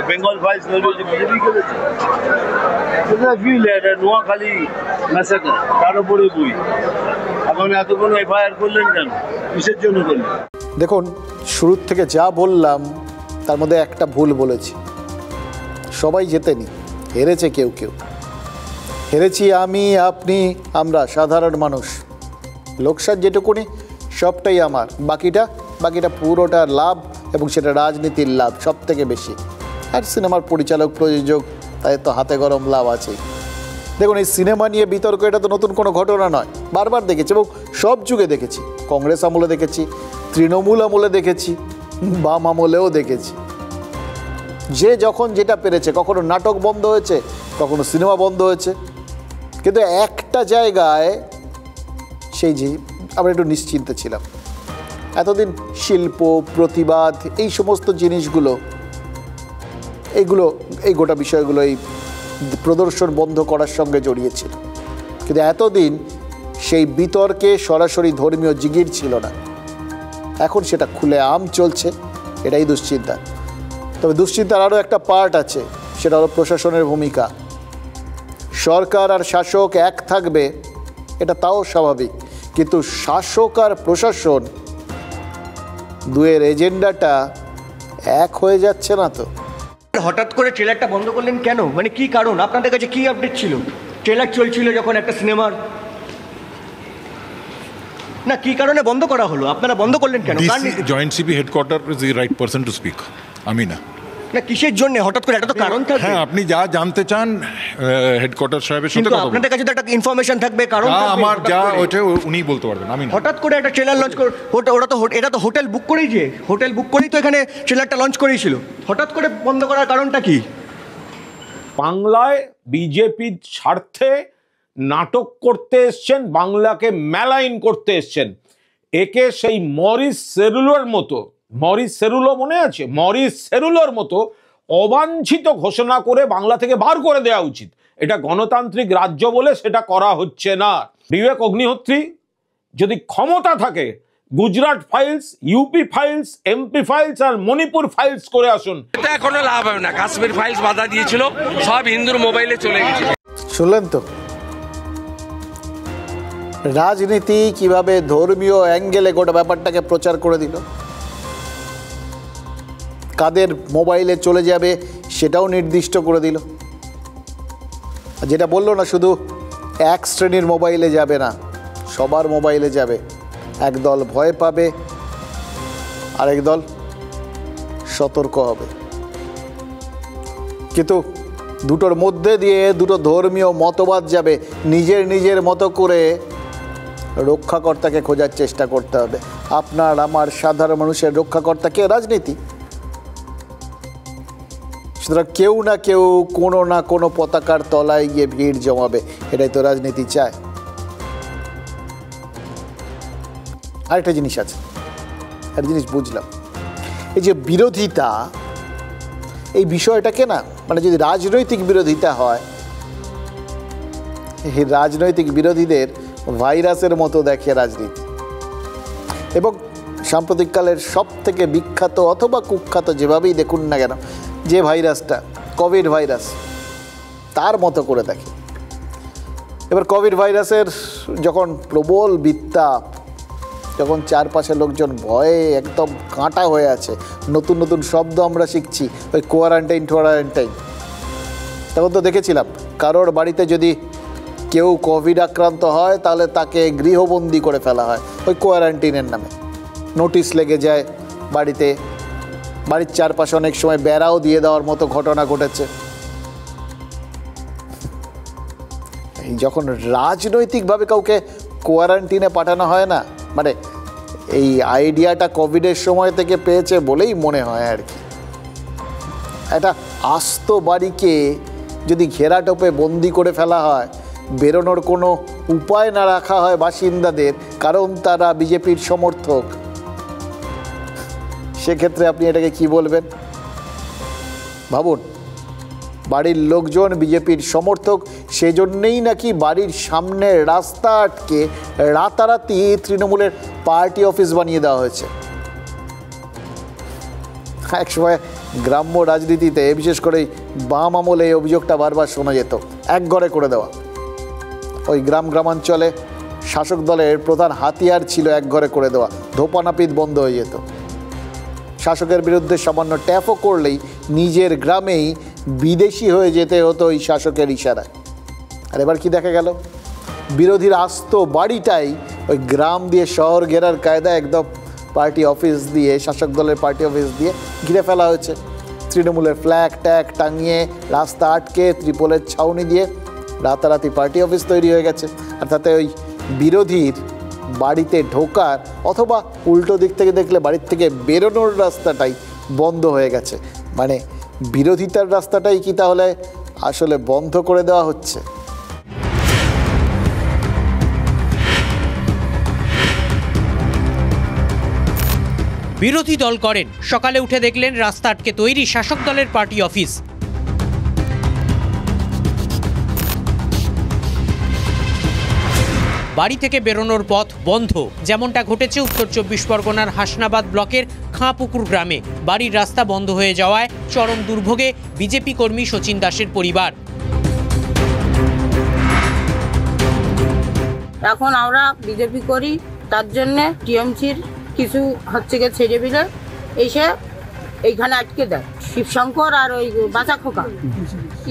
বেঙ্গল ফাইলস নজরুল বিজেপি করেছে, সেটা ফিল এটা নোয়াখালী মেসেজ তার উপরে বই। এখন এতক্ষণ এফআইআর করলেন কেন, কিসের জন্য করলেন? দেখুন, শুরুর থেকে যা বললাম তার মধ্যে একটা ভুল বলেছি। সবাই জেতেনি, হেরেছে কেউ কেউ। হেরেছি আমি, আপনি, আমরা সাধারণ মানুষ। লোকসার যেটুকুনি সবটাই আমার, বাকিটা পুরোটা লাভ, এবং সেটা রাজনীতির লাভ সব থেকে বেশি। আর সিনেমার পরিচালক প্রযোজক তাদের তো হাতে গরম লাভ আছেই। দেখুন, এই সিনেমা নিয়ে বিতর্ক এটা তো নতুন কোনো ঘটনা নয়, বারবার দেখেছি এবং সব যুগে দেখেছি। কংগ্রেস আমলে দেখেছি, তৃণমূল আমলে দেখেছি, বাম আমলেও দেখেছি। যে যখন যেটা পেরেছে, কখনো নাটক বন্ধ হয়েছে, কখনো সিনেমা বন্ধ হয়েছে, কিন্তু একটা জায়গায় সেই যে আমরা একটু নিশ্চিন্ত ছিলাম। এতদিন শিল্প, প্রতিবাদ, এই সমস্ত জিনিসগুলো, এই গোটা বিষয়গুলো এই প্রদর্শন বন্ধ করার সঙ্গে জড়িয়েছিল, কিন্তু এতদিন সেই বিতর্কে সরাসরি ধর্মীয় জিগির ছিল না। এখন সেটা খুলে আম চলছে, এটাই দুশ্চিন্তা। তবে দুশ্চিন্তার আরও একটা পার্ট আছে, সেটা হলো প্রশাসনের ভূমিকা। সরকার আর শাসক এক থাকবে, এটা তাও স্বাভাবিক, কিন্তু শাসক আর প্রশাসন দুয়ের এজেন্ডাটা এক হয়ে যাচ্ছে না তো। হঠাৎ করে ট্রেলারটা বন্ধ করলেন কেন? মানে কি কারণ? আপনাদের কাছে কি আপডেট ছিল? ট্রেলার চলছিল যখন একটা সিনেমার, না কি কারণে বন্ধ করা হলো? আপনারা বন্ধ করলেন কেন? Joint CP headquarter is the right person to speak, আমি না। না কিসের জন্য হঠাৎ করে? এটা তো কারণ থাকবে। হ্যাঁ, আপনি যা জানতে চান হেডকোয়ার্টার সাহেবের সাথে কথা বলুন। আপনাদের কাছে তো একটা ইনফরমেশন থাকবে, কারণ আমার যা ওইটা উনি বলতে পারবেন, আমি না। হঠাৎ করে একটা ট্রেলার লঞ্চ করে, এটা তো হোটেল বুক করেই তো এখানে ট্রেলারটা লঞ্চ করেছিল। হঠাৎ করে বন্ধ করার কারণটা কি? বাংলায় বিজেপির স্বার্থে নাটক করতে এসছেন, বাংলাকে মেলাইন করতে এসছেন। একে সেই মরিস সেরুলো মনে আছে? মরিস সেরুলোর মতো অবাঞ্ছিত ঘোষণা করে বাংলা থেকে বার করে দেওয়া উচিত। এটা গণতান্ত্রিক রাজ্য বলে সেটা করা হচ্ছে না। বিবেক অগ্নিহোত্রী যদি ক্ষমতা থাকে, Gujarat files, UP files, MP files আর মণিপুর ফাইলস করে আসুন। এটা এখনো লাভ হবে না। কাশ্মীর ফাইলস বাধা দিয়েছিল, সব হিন্দুর মোবাইলে চলে গেছে। শুনলেন তো রাজনীতি কিভাবে ধর্মীয় অ্যাঙ্গেলে গোটা ব্যাপারটাকে প্রচার করে দিল। কাদের মোবাইলে চলে যাবে সেটাও নির্দিষ্ট করে দিল। যেটা বললো না, শুধু এক শ্রেণীর মোবাইলে যাবে না, সবার মোবাইলে যাবে। একদল ভয় পাবে, আরেক দল সতর্ক হবে। কিন্তু দুটোর মধ্যে দিয়ে দুটো ধর্মীয় মতবাদ যাবে, নিজের মতো করে রক্ষাকর্তাকে খোঁজার চেষ্টা করতে হবে। আপনার আমার সাধারণ মানুষের রক্ষাকর্তাকে রাজনীতি। সুতরাং কেউ না কেউ কোনো না কোনো পতাকার তলায় গিয়ে ভিড় জমাবে, এটাই তো রাজনীতি চায়। আরেকটা জিনিস আছে, একটা জিনিস বুঝলাম, এই যে বিরোধিতা, এই বিষয়টাকে না, মানে যদি রাজনৈতিক বিরোধিতা হয়, এই রাজনৈতিক বিরোধীদের ভাইরাসের মতো দেখে রাজনীতি। এবং সাম্প্রতিককালের সব থেকে বিখ্যাত অথবা কুখ্যাত যেভাবেই দেখুন না কেন, যে ভাইরাসটা কোভিড ভাইরাস, তার মতো করে দেখে। এবার কোভিড ভাইরাসের যখন প্রবল বিত্তাপ, যখন চারপাশে লোকজন ভয়ে একদম কাঁটা হয়ে আছে, নতুন নতুন শব্দ আমরা শিখছি, ওই কোয়ারেন্টাইন, তখন তো দেখেছিলাম কারোর বাড়িতে যদি কেউ কোভিড আক্রান্ত হয় তাহলে তাকে গৃহবন্দী করে ফেলা হয় ওই কোয়ারেন্টাইনের নামে। নোটিশ লেগে যায় বাড়িতে, বাড়ির চারপাশে অনেক সময় বেড়াও দিয়ে দেওয়ার মতো ঘটনা ঘটেছে। যখন রাজনৈতিকভাবে কাউকে কোয়ারেন্টাইনে পাঠানো হয় না, মানে এই আইডিয়াটা কোভিডের সময় থেকে পেয়েছে বলেই মনে হয় আর কি। একটা আস্ত বাড়িকে যদি ঘেরাটোপে বন্দি করে ফেলা হয়, বেরোনোর কোনো উপায় না রাখা হয় বাসিন্দাদের, কারণ তারা বিজেপির সমর্থক, সেক্ষেত্রে আপনি এটাকে কি বলবেন? ভাবুন, বাড়ির লোকজন বিজেপির সমর্থক, সেজন্যেই নাকি বাড়ির সামনে রাস্তা আটকে রাতারাতি তৃণমূলের পার্টি অফিস বানিয়ে দেওয়া হয়েছে। একসময় গ্রাম্য রাজনীতিতে, বিশেষ করে বাম আমলে এই অভিযোগটা বারবার শোনা যেত, এক ঘরে করে দেওয়া। ওই গ্রামাঞ্চলে শাসক দলের প্রধান হাতিয়ার ছিল এক ঘরে করে দেওয়া, ধোপানাপিত বন্ধ হয়ে যেত। শাসকের বিরুদ্ধে সামান্য ট্যাপও করলেই নিজের গ্রামেই বিদেশি হয়ে যেতে হতো ওই শাসকের ইশারায়। আর এবার কি দেখা গেল? বিরোধীর আস্ত বাড়িটাই ওই গ্রাম দিয়ে শহর ঘেরার কায়দা একদম পার্টি অফিস দিয়ে, শাসক দলের পার্টি অফিস দিয়ে ঘিরে ফেলা হয়েছে। তৃণমূলের ফ্ল্যাগ ট্যাগ টাঙিয়ে, রাস্তা আটকে, ত্রিপলের ছাউনি দিয়ে রাতারাতি পার্টি অফিস তৈরি হয়ে গেছে। আর তাতে ওই বিরোধীর বাড়িতে ঢোকার অথবা উল্টো দিক থেকে দেখলে বাড়ির থেকে বেরোনোর রাস্তাটাই বন্ধ হয়ে গেছে। মানে বিরোধিতার রাস্তাটাই কি তাহলে আসলে বন্ধ করে দেওয়া হচ্ছে? বিরোধী দল করেন, সকালে উঠে দেখলেন রাস্তা আটকে তৈরি শাসক দলের পার্টি অফিস। বাড়ি থেকে বেরোনোর পথ বন্ধ, যেমনটা ঘটেছে উত্তর 24 পরগনার হাসনাবাদ ব্লকের খাঁপুকুর গ্রামে। বাড়ির রাস্তা বন্ধ হয়ে যাওয়ায় চরম দুর্ভোগে বিজেপি কর্মী শচীন দাসের পরিবার। এখন আমরা বিজেপি করি, তার জন্য টিএমসির কিছু হচ্ছে গিয়ে ছেলেপিলে এসে এইখানে আটকে দেয়, শিবশঙ্কর আর ওই বাঁচা খোকা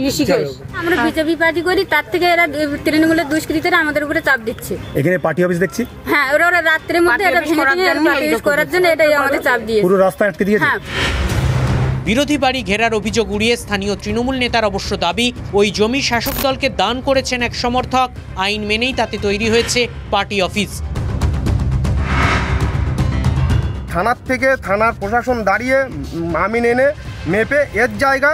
ঋষিকেশ। আমরা বিজেপি পার্টি করি, তার থেকে এরা তৃণমূলের দুষ্কৃতীরা আমাদের উপরে চাপ দিচ্ছে। এখানে পার্টি অফিস দেখছি, হ্যাঁ, ওরা রাত্রের মধ্যে এটা ভেঙে পার্টি অফিস করার জন্য এটাই আমাদের চাপ দিয়েছে, পুরো রাস্তা আটকে দিয়েছে। বিরোধী বাড়ি ঘেরার অভিযোগ উড়িয়ে স্থানীয় তৃণমূল নেতার অবশ্য দাবি, ওই জমি শাসক দলকে দান করেছেন এক সমর্থক। আইন মেনেই তাতে তৈরি হয়েছে পার্টি অফিস। থানার থেকে থানার প্রশাসন দাঁড়িয়ে আমিন এনে মেপে এর জায়গা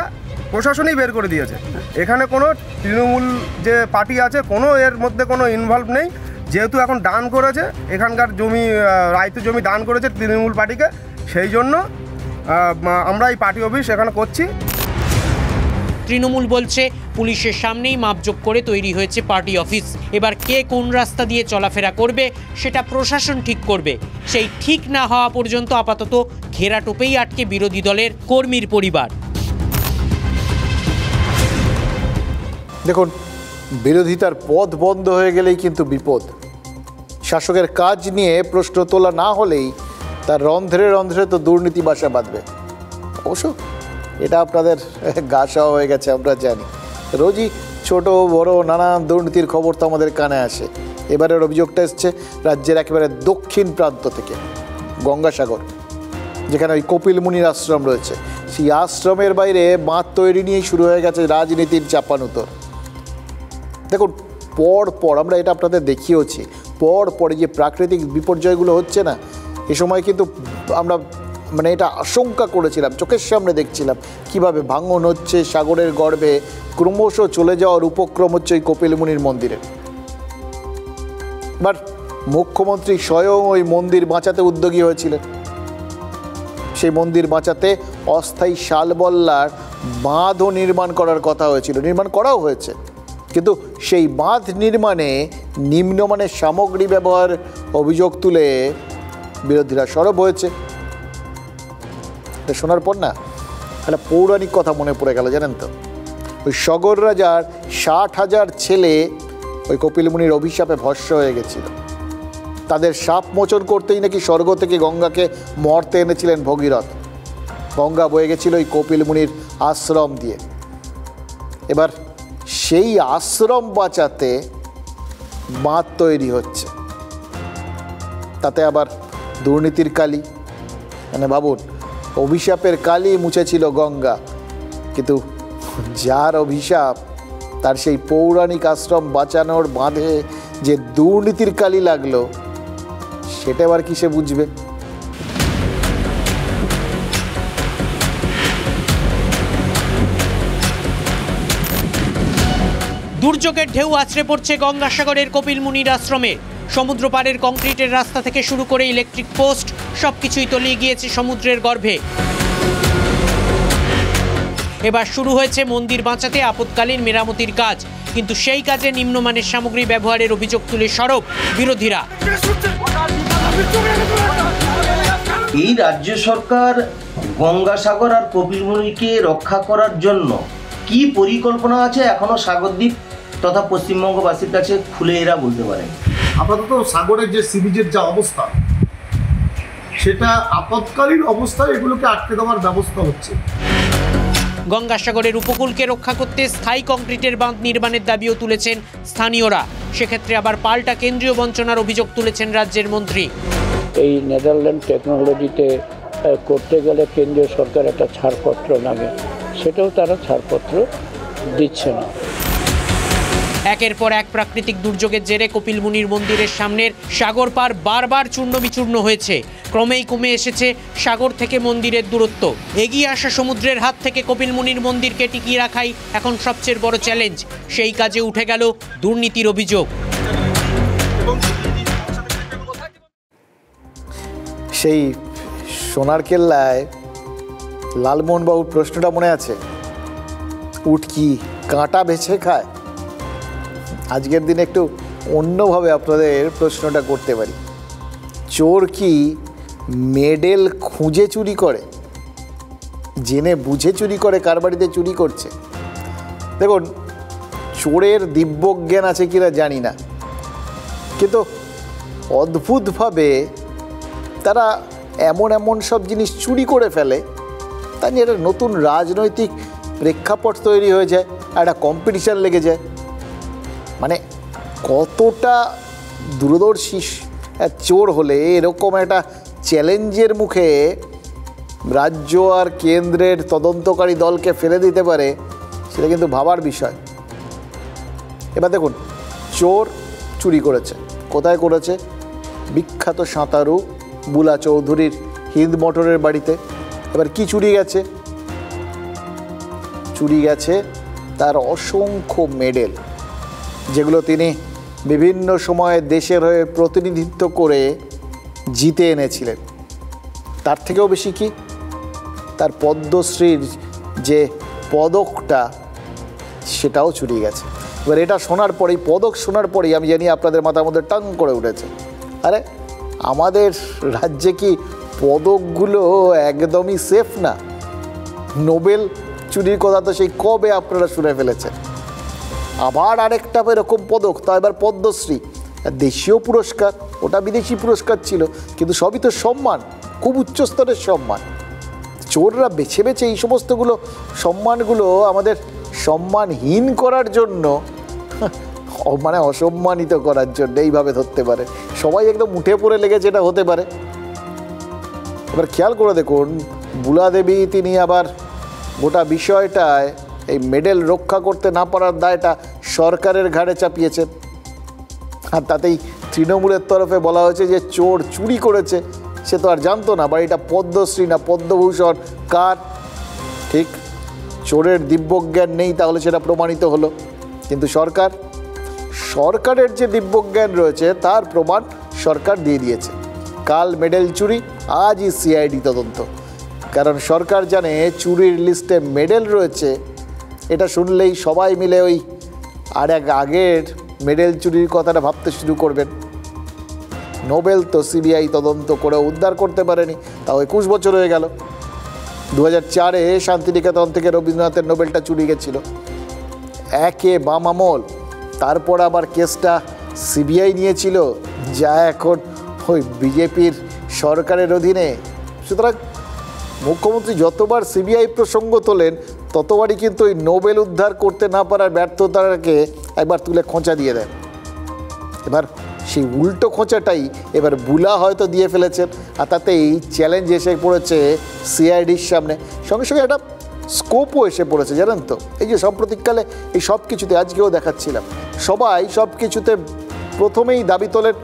প্রশাসনই বের করে দিয়েছে। এখানে কোনো তৃণমূল যে পার্টি আছে কোনো এর মধ্যে কোনো ইনভলভ নেই। যেহেতু এখন দান করেছে, এখানকার জমি রায়তু জমি দান করেছে তৃণমূল পার্টিকে, সেই জন্য আমরা এই পার্টি অফিস এখানে করছি। তৃণমূল বলছে পুলিশের সামনেই মাপজোক করে তৈরি হয়েছে পার্টি অফিস। এবার কে কোন রাস্তা দিয়ে চলাফেরা করবে সেটা প্রশাসন ঠিক করবে। সেই ঠিক না হওয়া পর্যন্ত আপাতত ঘেরাটোপেই আটকে বিরোধী দলের কর্মীর পরিবার। দেখুন, বিরোধিতার পথ বন্ধ হয়ে গেলেই কিন্তু বিপদ। শাসকের কাজ নিয়ে প্রশ্ন তোলা না হলেই তার রন্ধ্রে রন্ধ্রে তো দুর্নীতি বাসা বাঁধবে। অবশ্য এটা আপনাদের গাছা হয়ে গেছে, আমরা জানি। রোজই ছোট বড় নানান দুর্নীতির খবর তো আমাদের কানে আসে। এবারের অভিযোগটা এসছে রাজ্যের একেবারে দক্ষিণ প্রান্ত থেকে, গঙ্গাসাগর, যেখানে ওই কপিল মুনির আশ্রম রয়েছে। সেই আশ্রমের বাইরে বাঁধ তৈরি নিয়েই শুরু হয়ে গেছে রাজনীতির চাপানুতর। দেখুন, পর আমরা এটা আপনাদের দেখিয়েছি, পরে যে প্রাকৃতিক বিপর্যয়গুলো হচ্ছে না, এ সময় কিন্তু আমরা এটা আশঙ্কা করেছিলাম, চোখের সামনে দেখছিলাম কিভাবে ভাঙন হচ্ছে সাগরের গর্ভে, ক্রমশ চলে যাওয়ার উপক্রম হচ্ছে ওই কপিল মুনির মন্দিরে। এবার মুখ্যমন্ত্রী স্বয়ং ওই মন্দির বাঁচাতে উদ্যোগী হয়েছিলেন। সেই মন্দির বাঁচাতে অস্থায়ী শালবল্লার বাঁধও নির্মাণ করার কথা হয়েছিল, নির্মাণ করাও হয়েছে। কিন্তু সেই বাঁধ নির্মাণে নিম্নমানের সামগ্রী ব্যবহার অভিযোগ তুলে বিরোধীরা সরব হয়েছে। এটা শোনার পর না একটা পৌরাণিক কথা মনে পড়ে গেল, জানেন তো? ওই সগর রাজার 60,000 ছেলে ওই কপিল মুনির অভিশাপে ভস্ম হয়ে গেছিল। তাদের শাপ মোচন করতেই নাকি স্বর্গ থেকে গঙ্গাকে মর্তে এনেছিলেন ভগীরথ। গঙ্গা বয়ে গেছিল ওই কপিল মুনির আশ্রম দিয়ে। এবার সেই আশ্রম বাঁচাতে বাঁধ তৈরি হচ্ছে, তাতে আবার দুর্নীতির কালি। ভাবুন, অভিশাপের কালি মুছেছিল গঙ্গা, কিন্তু যার অভিশাপ, তার সেই পৌরাণিক আশ্রম বাঁচানোর বাঁধে যে দুর্নীতির কালি লাগলো, সেটা আবার কিসে বুঝবে? দুর্যোগের ঢেউ আছড়ে পড়ছে গঙ্গাসাগরের কপিলমুনির আশ্রমে। সমুদ্র পাড়ের কংক্রিটের রাস্তা থেকে শুরু করে ইলেকট্রিক পোস্ট সবকিছুই তলিয়ে গিয়েছে সমুদ্রের গর্ভে। এবার শুরু হয়েছে মন্দির বাঁচাতে আপৎকালীন মেরামতির কাজ, কিন্তু সেই কাজে নিম্নমানের সামগ্রী ব্যবহারের অভিযোগ তুলে সরব বিরোধীরা। এই রাজ্য সরকার গঙ্গাসাগর আর কপিলমুনিকে রক্ষা করার জন্য কি পরিকল্পনা আছে এখনো সাগরদ্বীপ তথা পশ্চিমবঙ্গবাসীর কাছে খুলে এরা বলতে পারেন। আপাতত সাগরের যে সিরিজের যা অবস্থা, সেটা আপৎকালীন অবস্থায় এগুলোকে আটকে দেওয়ার ব্যবস্থা হচ্ছে। গঙ্গাসাগরের উপকূলকে রক্ষা করতে স্থায়ী কংক্রিটের বাঁধ নির্মাণের দাবিও তুলেছেন স্থানীয়রা। সেক্ষেত্রে আবার পাল্টা কেন্দ্রীয় বঞ্চনার অভিযোগ তুলেছেন রাজ্যের মন্ত্রী। এই নেদারল্যান্ড টেকনোলজিতে করতে গেলে কেন্দ্রীয় সরকার একটা ছাড়পত্র লাগে, সেটাও তারা ছাড়পত্র দিচ্ছে না। একের পর এক প্রাকৃতিক দুর্যোগের জেরে কপিলমুনির মন্দিরের সামনের সাগর পার বারবার চূর্ণ বিচূর্ণ হয়েছে। ক্রমেই কমে এসেছে সাগর থেকে মন্দিরের দূরত্ব। এগিয়ে আসা সমুদ্রের হাত থেকে কপিলমুনির মন্দিরকে টিকিয়ে রাখাই এখন সবচেয়ে বড় চ্যালেঞ্জ। সেই কাজে উঠে গেল দুর্নীতির অভিযোগ। সেই সোনার কেল্লায় লালমোহনবাবুর প্রশ্নটা মনে আছে, উট কি কাঁটা বেছে খায়? আজকের দিনে একটু অন্যভাবে আপনাদের প্রশ্নটা করতে পারি, চোর কি মেডেল খুঁজে চুরি করে? জেনে বুঝে চুরি করে? কার বাড়িতে চুরি করছে? দেখুন, চোরের দিব্যজ্ঞান আছে কিনা জানি না, কিন্তু অদ্ভুতভাবে তারা এমন এমন সব জিনিস চুরি করে ফেলে, তা নিয়ে একটা নতুন রাজনৈতিক প্রেক্ষাপট তৈরি হয়ে যায়, একটা কম্পিটিশান লেগে যায়। মানে কতটা দূরদর্শী চোর হলে এরকম একটা চ্যালেঞ্জের মুখে রাজ্য আর কেন্দ্রের তদন্তকারী দলকে ফেলে দিতে পারে, সেটা কিন্তু ভাবার বিষয়। এবার দেখুন, চোর চুরি করেছে, কোথায় করেছে? বিখ্যাত সাঁতারু বুলা চৌধুরীর হিন্দ মোটরের বাড়িতে। এবার কি চুরি গেছে? চুরি গেছে তার অসংখ্য মেডেল, যেগুলো তিনি বিভিন্ন সময়ে দেশের হয়ে প্রতিনিধিত্ব করে জিতে এনেছিলেন। তার থেকেও বেশি কি, তার পদ্মশ্রীর যে পদকটা, সেটাও চুরি গেছে। এবার এটা শোনার পরেই, পদক শোনার পরেই আমি জানি আপনাদের মাথার মধ্যে টাং করে উঠেছে, আরে আমাদের রাজ্যে কি পদকগুলো একদমই সেফ না? নোবেল চুরির কথা তো সেই কবে আপনারা শুনে ফেলেছেন। আবার আরেকটা এরকম পদক, তা এবার পদ্মশ্রী, দেশীয় পুরস্কার, ওটা বিদেশি পুরস্কার ছিল, কিন্তু সবই তো সম্মান, খুব উচ্চস্তরের সম্মান। চোররা বেছে বেছে এই সমস্তগুলো সম্মানগুলো আমাদের সম্মানহীন করার জন্য, মানে অসম্মানিত করার জন্য এইভাবে ধরতে পারে। সবাই একদম উঠে পড়ে লেগেছে, এটা হতে পারে। এবার খেয়াল করে দেখুন, বুলা দেবী তিনি আবার গোটা বিষয়টায় এই মেডেল রক্ষা করতে না পারার দায়টা সরকারের ঘাড়ে চাপিয়েছেন। আর তাতেই তৃণমূলের তরফে বলা হয়েছে যে চোর চুরি করেছে, সে তো আর জানতো না বাড়িটা পদ্মশ্রী না পদ্মভূষণ কার। ঠিক, চোরের দিব্যজ্ঞান নেই, তাহলে সেটা প্রমাণিত হলো। কিন্তু সরকারের যে দিব্যজ্ঞান রয়েছে তার প্রমাণ সরকার দিয়ে দিয়েছে। কাল মেডেল চুরি, আজই সিআইডি তদন্ত। কারণ সরকার জানে চুরির লিস্টে মেডেল রয়েছে, এটা শুনলেই সবাই মিলে ওই আর এক আগের মেডেল চুরির কথাটা ভাবতে শুরু করবেন। নোবেল তো সিবিআই তদন্ত করে উদ্ধার করতে পারেনি, তাও 21 বছর হয়ে গেল। 2004-এ শান্তিনিকেতন থেকে রবীন্দ্রনাথের নোবেলটা চুরি গেছিল, একে বাম আমল। তারপর আবার কেসটা সিবিআই নিয়েছিল, যা এখন ওই বিজেপির সরকারের অধীনে। সুতরাং মুখ্যমন্ত্রী যতবার সিবিআই প্রসঙ্গ তোলেন, ততবারই কিন্তু ওই নোবেল উদ্ধার করতে না পারার ব্যর্থতাকে একবার তুলে খোঁচা দিয়ে দেন। এবার সেই উল্টো খোঁচাটাই এবার বুলা হয়তো দিয়ে ফেলেছেন, আর তাতেই চ্যালেঞ্জ এসে পড়েছে সিআইডির সামনে। সঙ্গে সঙ্গে একটা স্কোপও এসে পড়েছে, জানেন তো। এই যে সাম্প্রতিককালে এই সব কিছুতে, আজকেও দেখাচ্ছিলাম, সবাই সব কিছুতে প্রথমেই দাবি তোলেন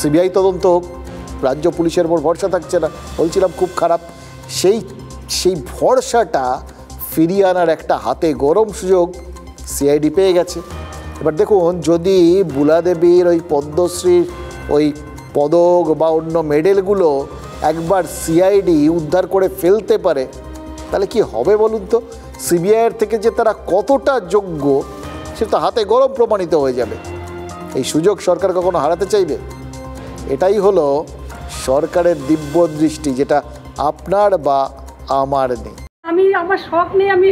সিবিআই তদন্ত হোক, রাজ্য পুলিশের উপর ভরসা থাকছে না, বলছিলাম খুব খারাপ। সেই ভরসাটা ফিরিয়ে আনার একটা হাতে গরম সুযোগ সিআইডি পেয়ে গেছে। এবার দেখুন, যদি বুলাদেবীর ওই পদ্মশ্রীর ওই পদক বা অন্য মেডেলগুলো একবার সিআইডি উদ্ধার করে ফেলতে পারে, তাহলে কি হবে বলুন তো? সিবিআইয়ের থেকে যে তারা কতটা যোগ্য সেটা হাতে গরম প্রমাণিত হয়ে যাবে। এই সুযোগ সরকার কখনো হারাতে চাইবে? এটাই হলো সরকারের দিব্য দৃষ্টি, যেটা আপনার বা আমার নেই। আমার শখ নেই, আমি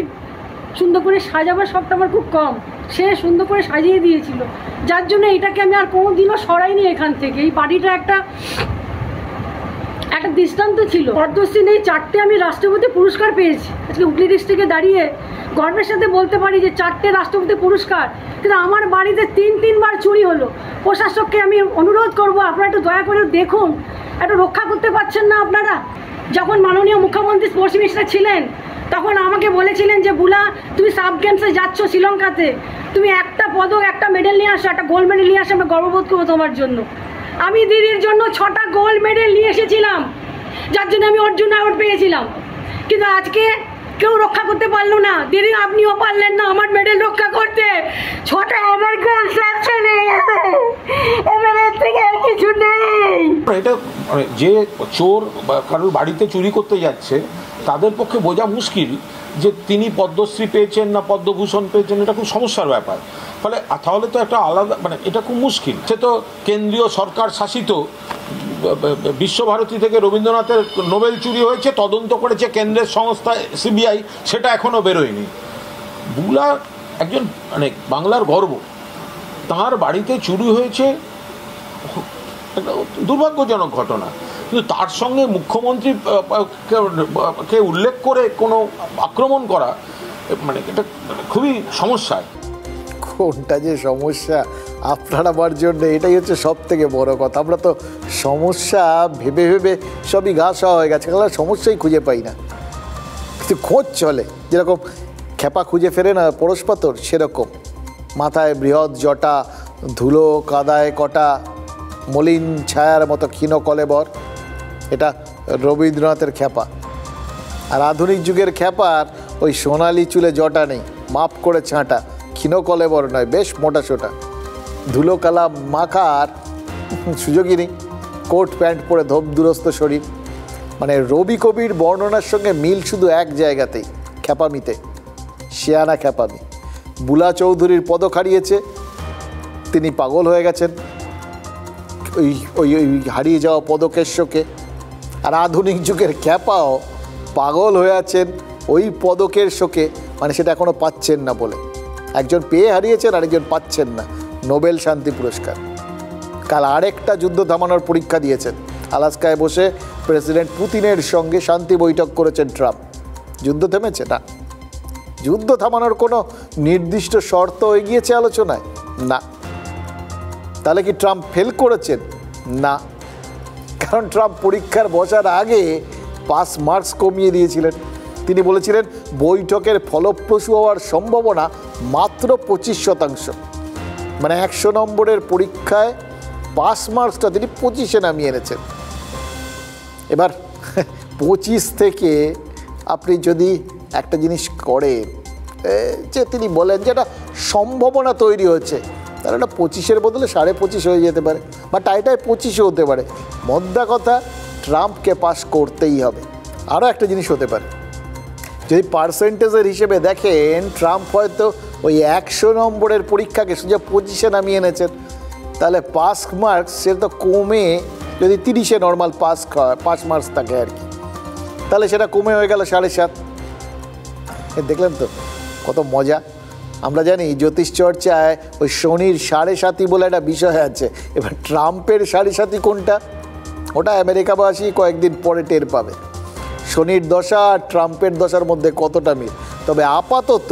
সুন্দর করে সাজাবার শখটা আমার খুব কম। সে সুন্দর করে সাজিয়ে দিয়েছিল, যার জন্য এটাকে আমি আর কোনোদিনও সরাইনি এখান থেকে। এই পার্টিটা একটা দৃষ্টান্ত ছিল। পদ্মশ্রী নেই, 4টে আমি রাষ্ট্রপতি পুরস্কার পেয়েছি। আজকে হুগলি ডিস্ট্রিক্টে দাঁড়িয়ে গর্বের সাথে বলতে পারি যে 4টে রাষ্ট্রপতি পুরস্কার। কিন্তু আমার বাড়িতে 3বার চুরি হলো। প্রশাসককে আমি অনুরোধ করব, আপনারা একটু দয়া করে দেখুন, একটু রক্ষা করতে পারছেন না আপনারা? যখন মাননীয় মুখ্যমন্ত্রী স্পোর্টস মিনিস্টার ছিলেন, তখন আমাকে বলেছিলেন যে বুলা, তুমি সাব গেমসে যাচ্ছ শ্রীলঙ্কাতে, তুমি একটা পদক, একটা মেডেল নিয়ে আসো, একটা গোল্ড মেডেল নিয়ে আসো, আমরা গর্ববোধ করবো তোমার জন্য। আমি দিদির জন্য 6টা গোল্ড মেডেল নিয়ে এসেছিলাম, যার জন্য আমি অর্জুন অ্যাওয়ার্ড পেয়েছিলাম। কিন্তু আজকে কেউ রক্ষা করতে পারলো না। দিদি, আপনিও পারলেন না আমার মেডেল রক্ষা করতে। 6টা আমার গোল সাকসেস হয়ে গেছে, এবার এর থেকে আর কিছু নেই। এটা যে চোর বা কারোর বাড়িতে চুরি করতে যাচ্ছে, তাদের পক্ষে বোঝা মুশকিল যে তিনি পদ্মশ্রী পেয়েছেন না পদ্মভূষণ পেয়েছেন, এটা খুব সমস্যার ব্যাপার। ফলে তাহলে তো একটা আলাদা, এটা খুব মুশকিল। সে তো কেন্দ্রীয় সরকার শাসিত বিশ্বভারতী থেকে রবীন্দ্রনাথের নোবেল চুরি হয়েছে, তদন্ত করেছে কেন্দ্রের সংস্থা সিবিআই, সেটা এখনো বেরোয়নি। বুলা একজন বাংলার গর্ব, তার বাড়িতে চুরি হয়েছে, একটা দুর্ভাগ্যজনক ঘটনা। কিন্তু তার সঙ্গে মুখ্যমন্ত্রীকে উল্লেখ করে কোনো আক্রমণ করা, এটা খুবই সমস্যা। কোনটা যে সমস্যা আপনার আমার জন্য, এটাই হচ্ছে সব থেকে বড় কথা। আমরা তো সমস্যা ভেবে ভেবে সবই ঘাস হয়ে গেছে, সমস্যাই খুঁজে পাই না, কিন্তু খোঁজ চলে। যেরকম খেপা খুঁজে ফেরে না পরশ পাথর, সেরকম মাথায় বৃহৎ জটা, ধুলো কাদায় কটা, মলিন ছায়ার মতো ক্ষীণ কলেবর, এটা রবীন্দ্রনাথের খেপা। আর আধুনিক যুগের খেপার ওই সোনালি চুলে জটা নেই, মাপ করে ছাঁটা, ক্ষীণ কলেবর নয়, বেশ মোটাসোটা, ধুলো কালা মাখার সুযোগই নেই, কোট প্যান্ট পরে ধোপ দুরস্ত শরীর। রবি কবির বর্ণনার সঙ্গে মিল শুধু এক জায়গাতেই, খেপামিতে, শিয়ানা খেপামি। বুলা চৌধুরীর পদক হারিয়েছে, তিনি পাগল হয়ে গেছেন ওই ওই ওই হারিয়ে যাওয়া পদকের শোকে। আর আধুনিক যুগের খ্যাপাও পাগল হয়ে আছেন ওই পদকের শোকে, সেটা এখনও পাচ্ছেন না বলে। একজন পেয়ে হারিয়েছেন, আরেকজন পাচ্ছেন না নোবেল শান্তি পুরস্কার। কাল আরেকটা যুদ্ধ থামানোর পরীক্ষা দিয়েছেন, আলাস্কায় বসে প্রেসিডেন্ট পুতিনের সঙ্গে শান্তি বৈঠক করেছেন ট্রাম্প। যুদ্ধ থেমেছে না, যুদ্ধ থামানোর কোনো নির্দিষ্ট শর্ত এগিয়েছে আলোচনায়? না। তাহলে কি ট্রাম্প ফেল করেছেন? না, কারণ ট্রাম্প পরীক্ষার বসার আগে পাস মার্কস কমিয়ে দিয়েছিলেন। তিনি বলেছিলেন বৈঠকের ফলপ্রসূ হওয়ার সম্ভাবনা মাত্র 25%। 100 নম্বরের পরীক্ষায় পাস মার্কসটা তিনি 25-এ নামিয়ে এনেছেন। এবার 25 থেকে আপনি যদি একটা জিনিস করেন, যে তিনি বলেন যে একটা সম্ভাবনা তৈরি হচ্ছে, তাহলে এটা 25-এর বদলে 25.5 হয়ে যেতে পারে, বা টাইটায় 25-ও হতে পারে। মোদ্দা কথা, ট্রাম্পকে পাস করতেই হবে। আরও একটা জিনিস হতে পারে, যদি পার্সেন্টেজের হিসেবে দেখেন, ট্রাম্প হয়তো ওই 100 নম্বরের পরীক্ষাকে সোজা 25-এ নামিয়ে এনেছেন, তাহলে পাস মার্কস সেটা কমে, যদি 30-এ নর্মাল পাস মার্কস থাকে আর কি, তাহলে সেটা কমে হয়ে গেল 7.5। দেখলেন তো কত মজা। আমরা জানি জ্যোতিষ চর্চায় ওই শনির 7.5 বলে একটা বিষয় আছে। এবার ট্রাম্পের 7.5 কোনটা, ওটা আমেরিকাবাসী কয়েকদিন পরে টের পাবে। শনির দশা আর ট্রাম্পের দশার মধ্যে কতটা মিল। তবে আপাতত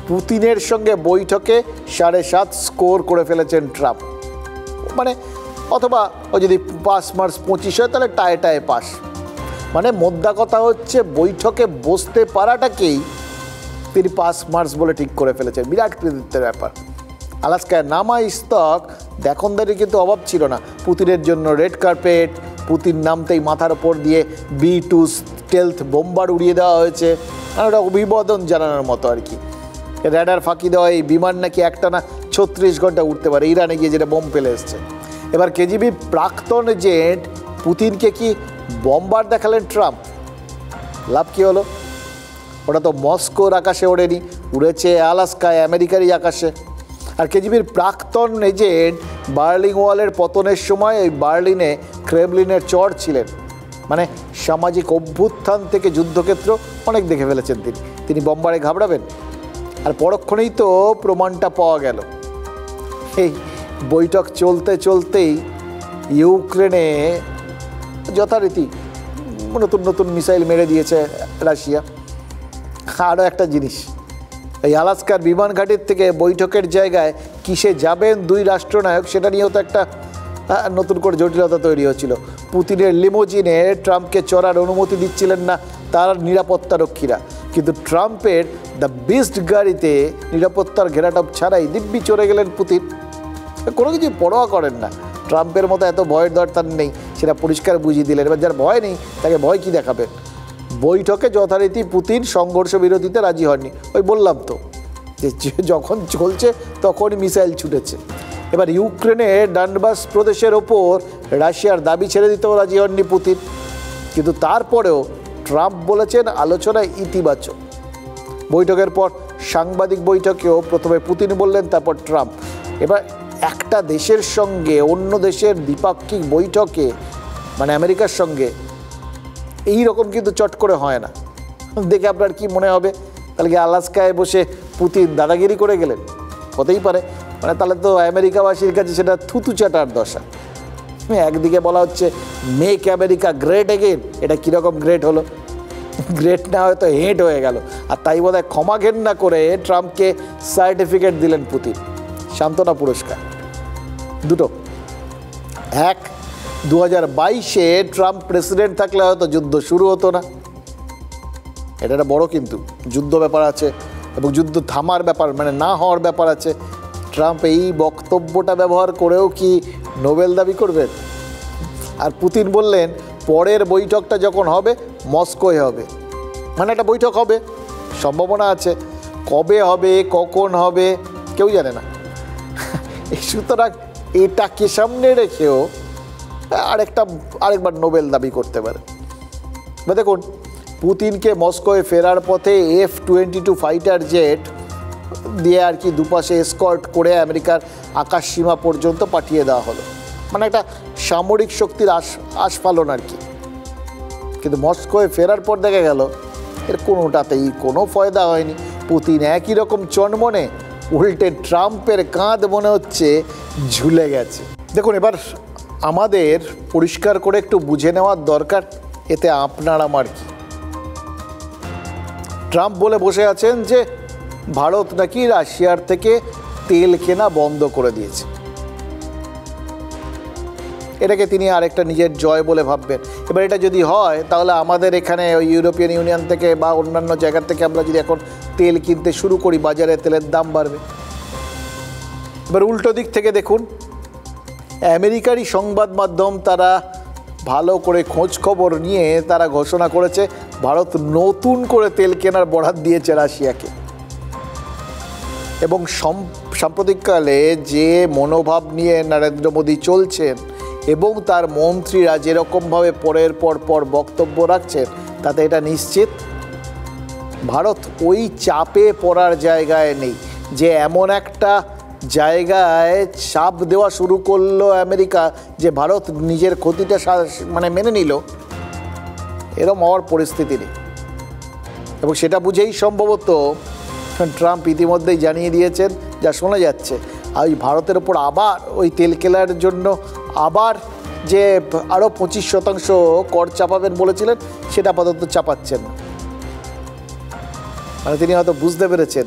পুতিনের সঙ্গে বৈঠকে 7.5 স্কোর করে ফেলেছেন ট্রাম্প। অথবা ও যদি পাস মার্কস 25 হয়, তাহলে টায় পাস। মোদ্দা কথা হচ্ছে, বৈঠকে বসতে পারাটাকেই তিনি পাস মার্কস বলে ঠিক করে ফেলেছেন। বিরাট কৃতিত্বের ব্যাপার। আলাস্কায় নামা ইস্তক দেখনদারি কিন্তু অভাব ছিল না। পুতিনের জন্য রেড কার্পেট, পুতিন নামতেই মাথার ওপর দিয়ে B-2 স্টেলথ বোম্বার উড়িয়ে দেওয়া হয়েছে, আর ওটা অভিবাদন জানানোর মতো আর কি। র্যাডার ফাঁকি দেওয়া এই বিমান নাকি একটানা 36 ঘন্টা উঠতে পারে, ইরানে গিয়ে যেটা বোম ফেলে এসছে। এবার KGB প্রাক্তন এজেন্ট পুতিনকে কি বোম্বার দেখালেন ট্রাম্প, লাভ কী হলো? ওটা তো মস্কোর আকাশে ওড়েনি, উড়েছে আলাস্কায়, আমেরিকারই আকাশে। আর KGBর প্রাক্তন এজেন্ট বার্লিন ওয়ালের পতনের সময় ওই বার্লিনে ক্রেমলিনের চর ছিলেন, মানে সামাজিক অভ্যুত্থান থেকে যুদ্ধক্ষেত্র অনেক দেখে ফেলেছেন তিনি বোম্বারে ঘাবড়াবেন? আর পরক্ষণেই তো প্রমাণটা পাওয়া গেল। এই বৈঠক চলতে চলতেই ইউক্রেনে যথারীতি নতুন নতুন মিসাইল মেরে দিয়েছে রাশিয়া। আরও একটা জিনিস, এই আলাস্কার বিমান ঘাঁটির থেকে বৈঠকের জায়গায় কিসে যাবেন দুই রাষ্ট্রনায়ক সেটা নিয়েও তো একটা নতুন করে জটিলতা তৈরি হচ্ছিল। পুতিনের লিমোজিনে ট্রাম্পকে চড়ার অনুমতি দিচ্ছিলেন না তার নিরাপত্তারক্ষীরা, কিন্তু ট্রাম্পের দ্য বিস্ট গাড়িতে নিরাপত্তার ঘেরাটপ ছাড়াই দিব্যি চড়ে গেলেন পুতিন। কোনো কিছু পরোয়া করেন না, ট্রাম্পের মতো এত ভয়ের দরকার নেই, সেটা পরিষ্কার বুঝিয়ে দিলেন। এবার যার ভয় নেই তাকে ভয় কি দেখাবেন? বৈঠকে যথারীতি পুতিন সংঘর্ষ বিরতিতে রাজি হননি, ওই বললাম তো যে যখন চলছে তখনই মিসাইল ছুটেছে। এবার ইউক্রেনে ডনবাস প্রদেশের ওপর রাশিয়ার দাবি ছেড়ে দিতেও রাজি হননি পুতিন, কিন্তু তারপরেও ট্রাম্প বলেছেন আলোচনায় ইতিবাচক। বৈঠকের পর সাংবাদিক বৈঠকেও প্রথমে পুতিন বললেন, তারপর ট্রাম্প। এবার একটা দেশের সঙ্গে অন্য দেশের দ্বিপাক্ষিক বৈঠকে, মানে আমেরিকার সঙ্গে, এই রকম কিন্তু চট করে হয় না। দেখে আপনার কি মনে হবে? তাহলে কি আলাস্কায় বসে পুতিন দাদাগিরি করে গেলেন? হতেই পারে, মানে তাহলে তো আমেরিকাবাসীর কাছে সেটা থুতু চাটার দশা। একদিকে বলা হচ্ছে মেক আমেরিকা গ্রেট এগেন, এটা কীরকম গ্রেট হলো? গ্রেট না হয়তো হেট হয়ে গেল। আর তাই বোধহয় ক্ষমা ঘেন্না করে ট্রাম্পকে সার্টিফিকেট দিলেন পুতিন, সান্ত্বনা পুরস্কার দুটো। এক, 2022-এ ট্রাম্প প্রেসিডেন্ট থাকলে হয়তো যুদ্ধ শুরু হতো না। এটা একটা বড় কিন্তু যুদ্ধ ব্যাপার আছে, এবং যুদ্ধ থামার ব্যাপার মানে না হওয়ার ব্যাপার আছে। ট্রাম্প এই বক্তব্যটা ব্যবহার করেও কি নোবেল দাবি করবেন? আর পুতিন বললেন পরের বৈঠকটা যখন হবে মস্কোয় হবে, মানে একটা বৈঠক হবে, সম্ভাবনা আছে। কবে হবে, কখন হবে কেউ জানে না। সুতরাং এটাকে সামনে রেখেও আরেকবার নোবেল দাবি করতে পারে। বা দেখুন, পুতিনকে মস্কোয় ফেরার পথে F-22 ফাইটার জেট দিয়ে আর কি দুপাশে এসকর্ট করে আমেরিকার আকাশ সীমা পর্যন্ত পাঠিয়ে দেওয়া হলো, মানে একটা সামরিক শক্তির আস্ফালন আর কি। কিন্তু মস্কোয় ফেরার পর দেখা গেল এর কোনোটাতেই কোনো ফয়দা হয়নি। পুতিন একই রকম চনমনে, উল্টে ট্রাম্পের কাঁধ মনে হচ্ছে ঝুলে গেছে। দেখুন, এবার আমাদের পরিষ্কার করে একটু বুঝে নেওয়ার দরকার এতে আপনার আমার কি। ট্রাম্প বলে বসে আছেন যে ভারত নাকি রাশিয়ার থেকে তেল কেনা বন্ধ করে দিয়েছে, এটাকে তিনি আরেকটা নিজের জয় বলে ভাববেন। এবার এটা যদি হয় তাহলে আমাদের এখানে ওই ইউরোপিয়ান ইউনিয়ন থেকে বা অন্যান্য জায়গা থেকে আমরা যদি এখন তেল কিনতে শুরু করি, বাজারে তেলের দাম বাড়বে। এবার উল্টো দিক থেকে দেখুন, আমেরিকারই সংবাদ মাধ্যম তারা ভালো করে খোঁজ খবর নিয়ে তারা ঘোষণা করেছে ভারত নতুন করে তেল কেনার বরাত দিয়েছে রাশিয়াকে। এবং সাম্প্রতিককালে যে মনোভাব নিয়ে নরেন্দ্র মোদী চলছেন এবং তার মন্ত্রীরা যেরকমভাবে পরের পর বক্তব্য রাখছেন, তাতে এটা নিশ্চিত ভারত ওই চাপে পড়ার জায়গায় নেই যে এমন একটা জায়গায় চাপ দেওয়া শুরু করলো আমেরিকা যে ভারত নিজের ক্ষতিটা মানে মেনে নিল, এরকম হওয়ার পরিস্থিতি নেই। এবং সেটা বুঝেই সম্ভবত ট্রাম্প ইতিমধ্যেই জানিয়ে দিয়েছেন, যা শোনা যাচ্ছে, আর ওই ভারতের ওপর আবার ওই তেল কেনার জন্য আবার যে আরও 25% কর চাপাবেন বলেছিলেন, সেটা আপাতত চাপাচ্ছেন না। মানে তিনি হয়তো বুঝতে পেরেছেন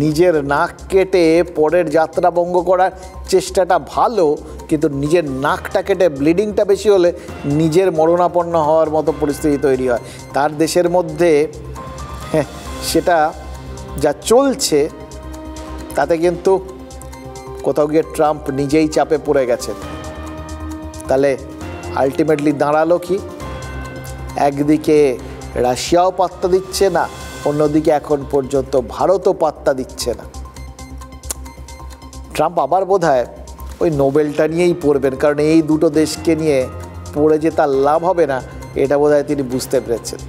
নিজের নাক কেটে পরের যাত্রা ভঙ্গ করার চেষ্টাটা ভালো, কিন্তু নিজের নাকটা কেটে ব্লিডিংটা বেশি হলে নিজের মরণাপন্ন হওয়ার মতো পরিস্থিতি তৈরি হয়। তার দেশের মধ্যে সেটা যা চলছে তাতে কিন্তু কোথাও গিয়ে ট্রাম্প নিজেই চাপে পড়ে গেছেন। তাহলে আলটিমেটলি দাঁড়ালো কি? একদিকে রাশিয়াও পাত্তা দিচ্ছে না, অন্যদিকে এখন পর্যন্ত ভারতও পাত্তা দিচ্ছে না। ট্রাম্প আবার বোধহয় ওই নোবেলটা নিয়েই পড়বেন, কারণ এই দুটো দেশকে নিয়ে পড়ে যে তার লাভ হবে না এটা বোধহয় তিনি বুঝতে পেরেছেন।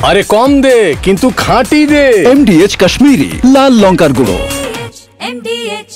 আরে কম দে কিন্তু খাঁটি দে। MDH কাশ্মীরি লাল লঙ্কার গুঁড়ো। MDH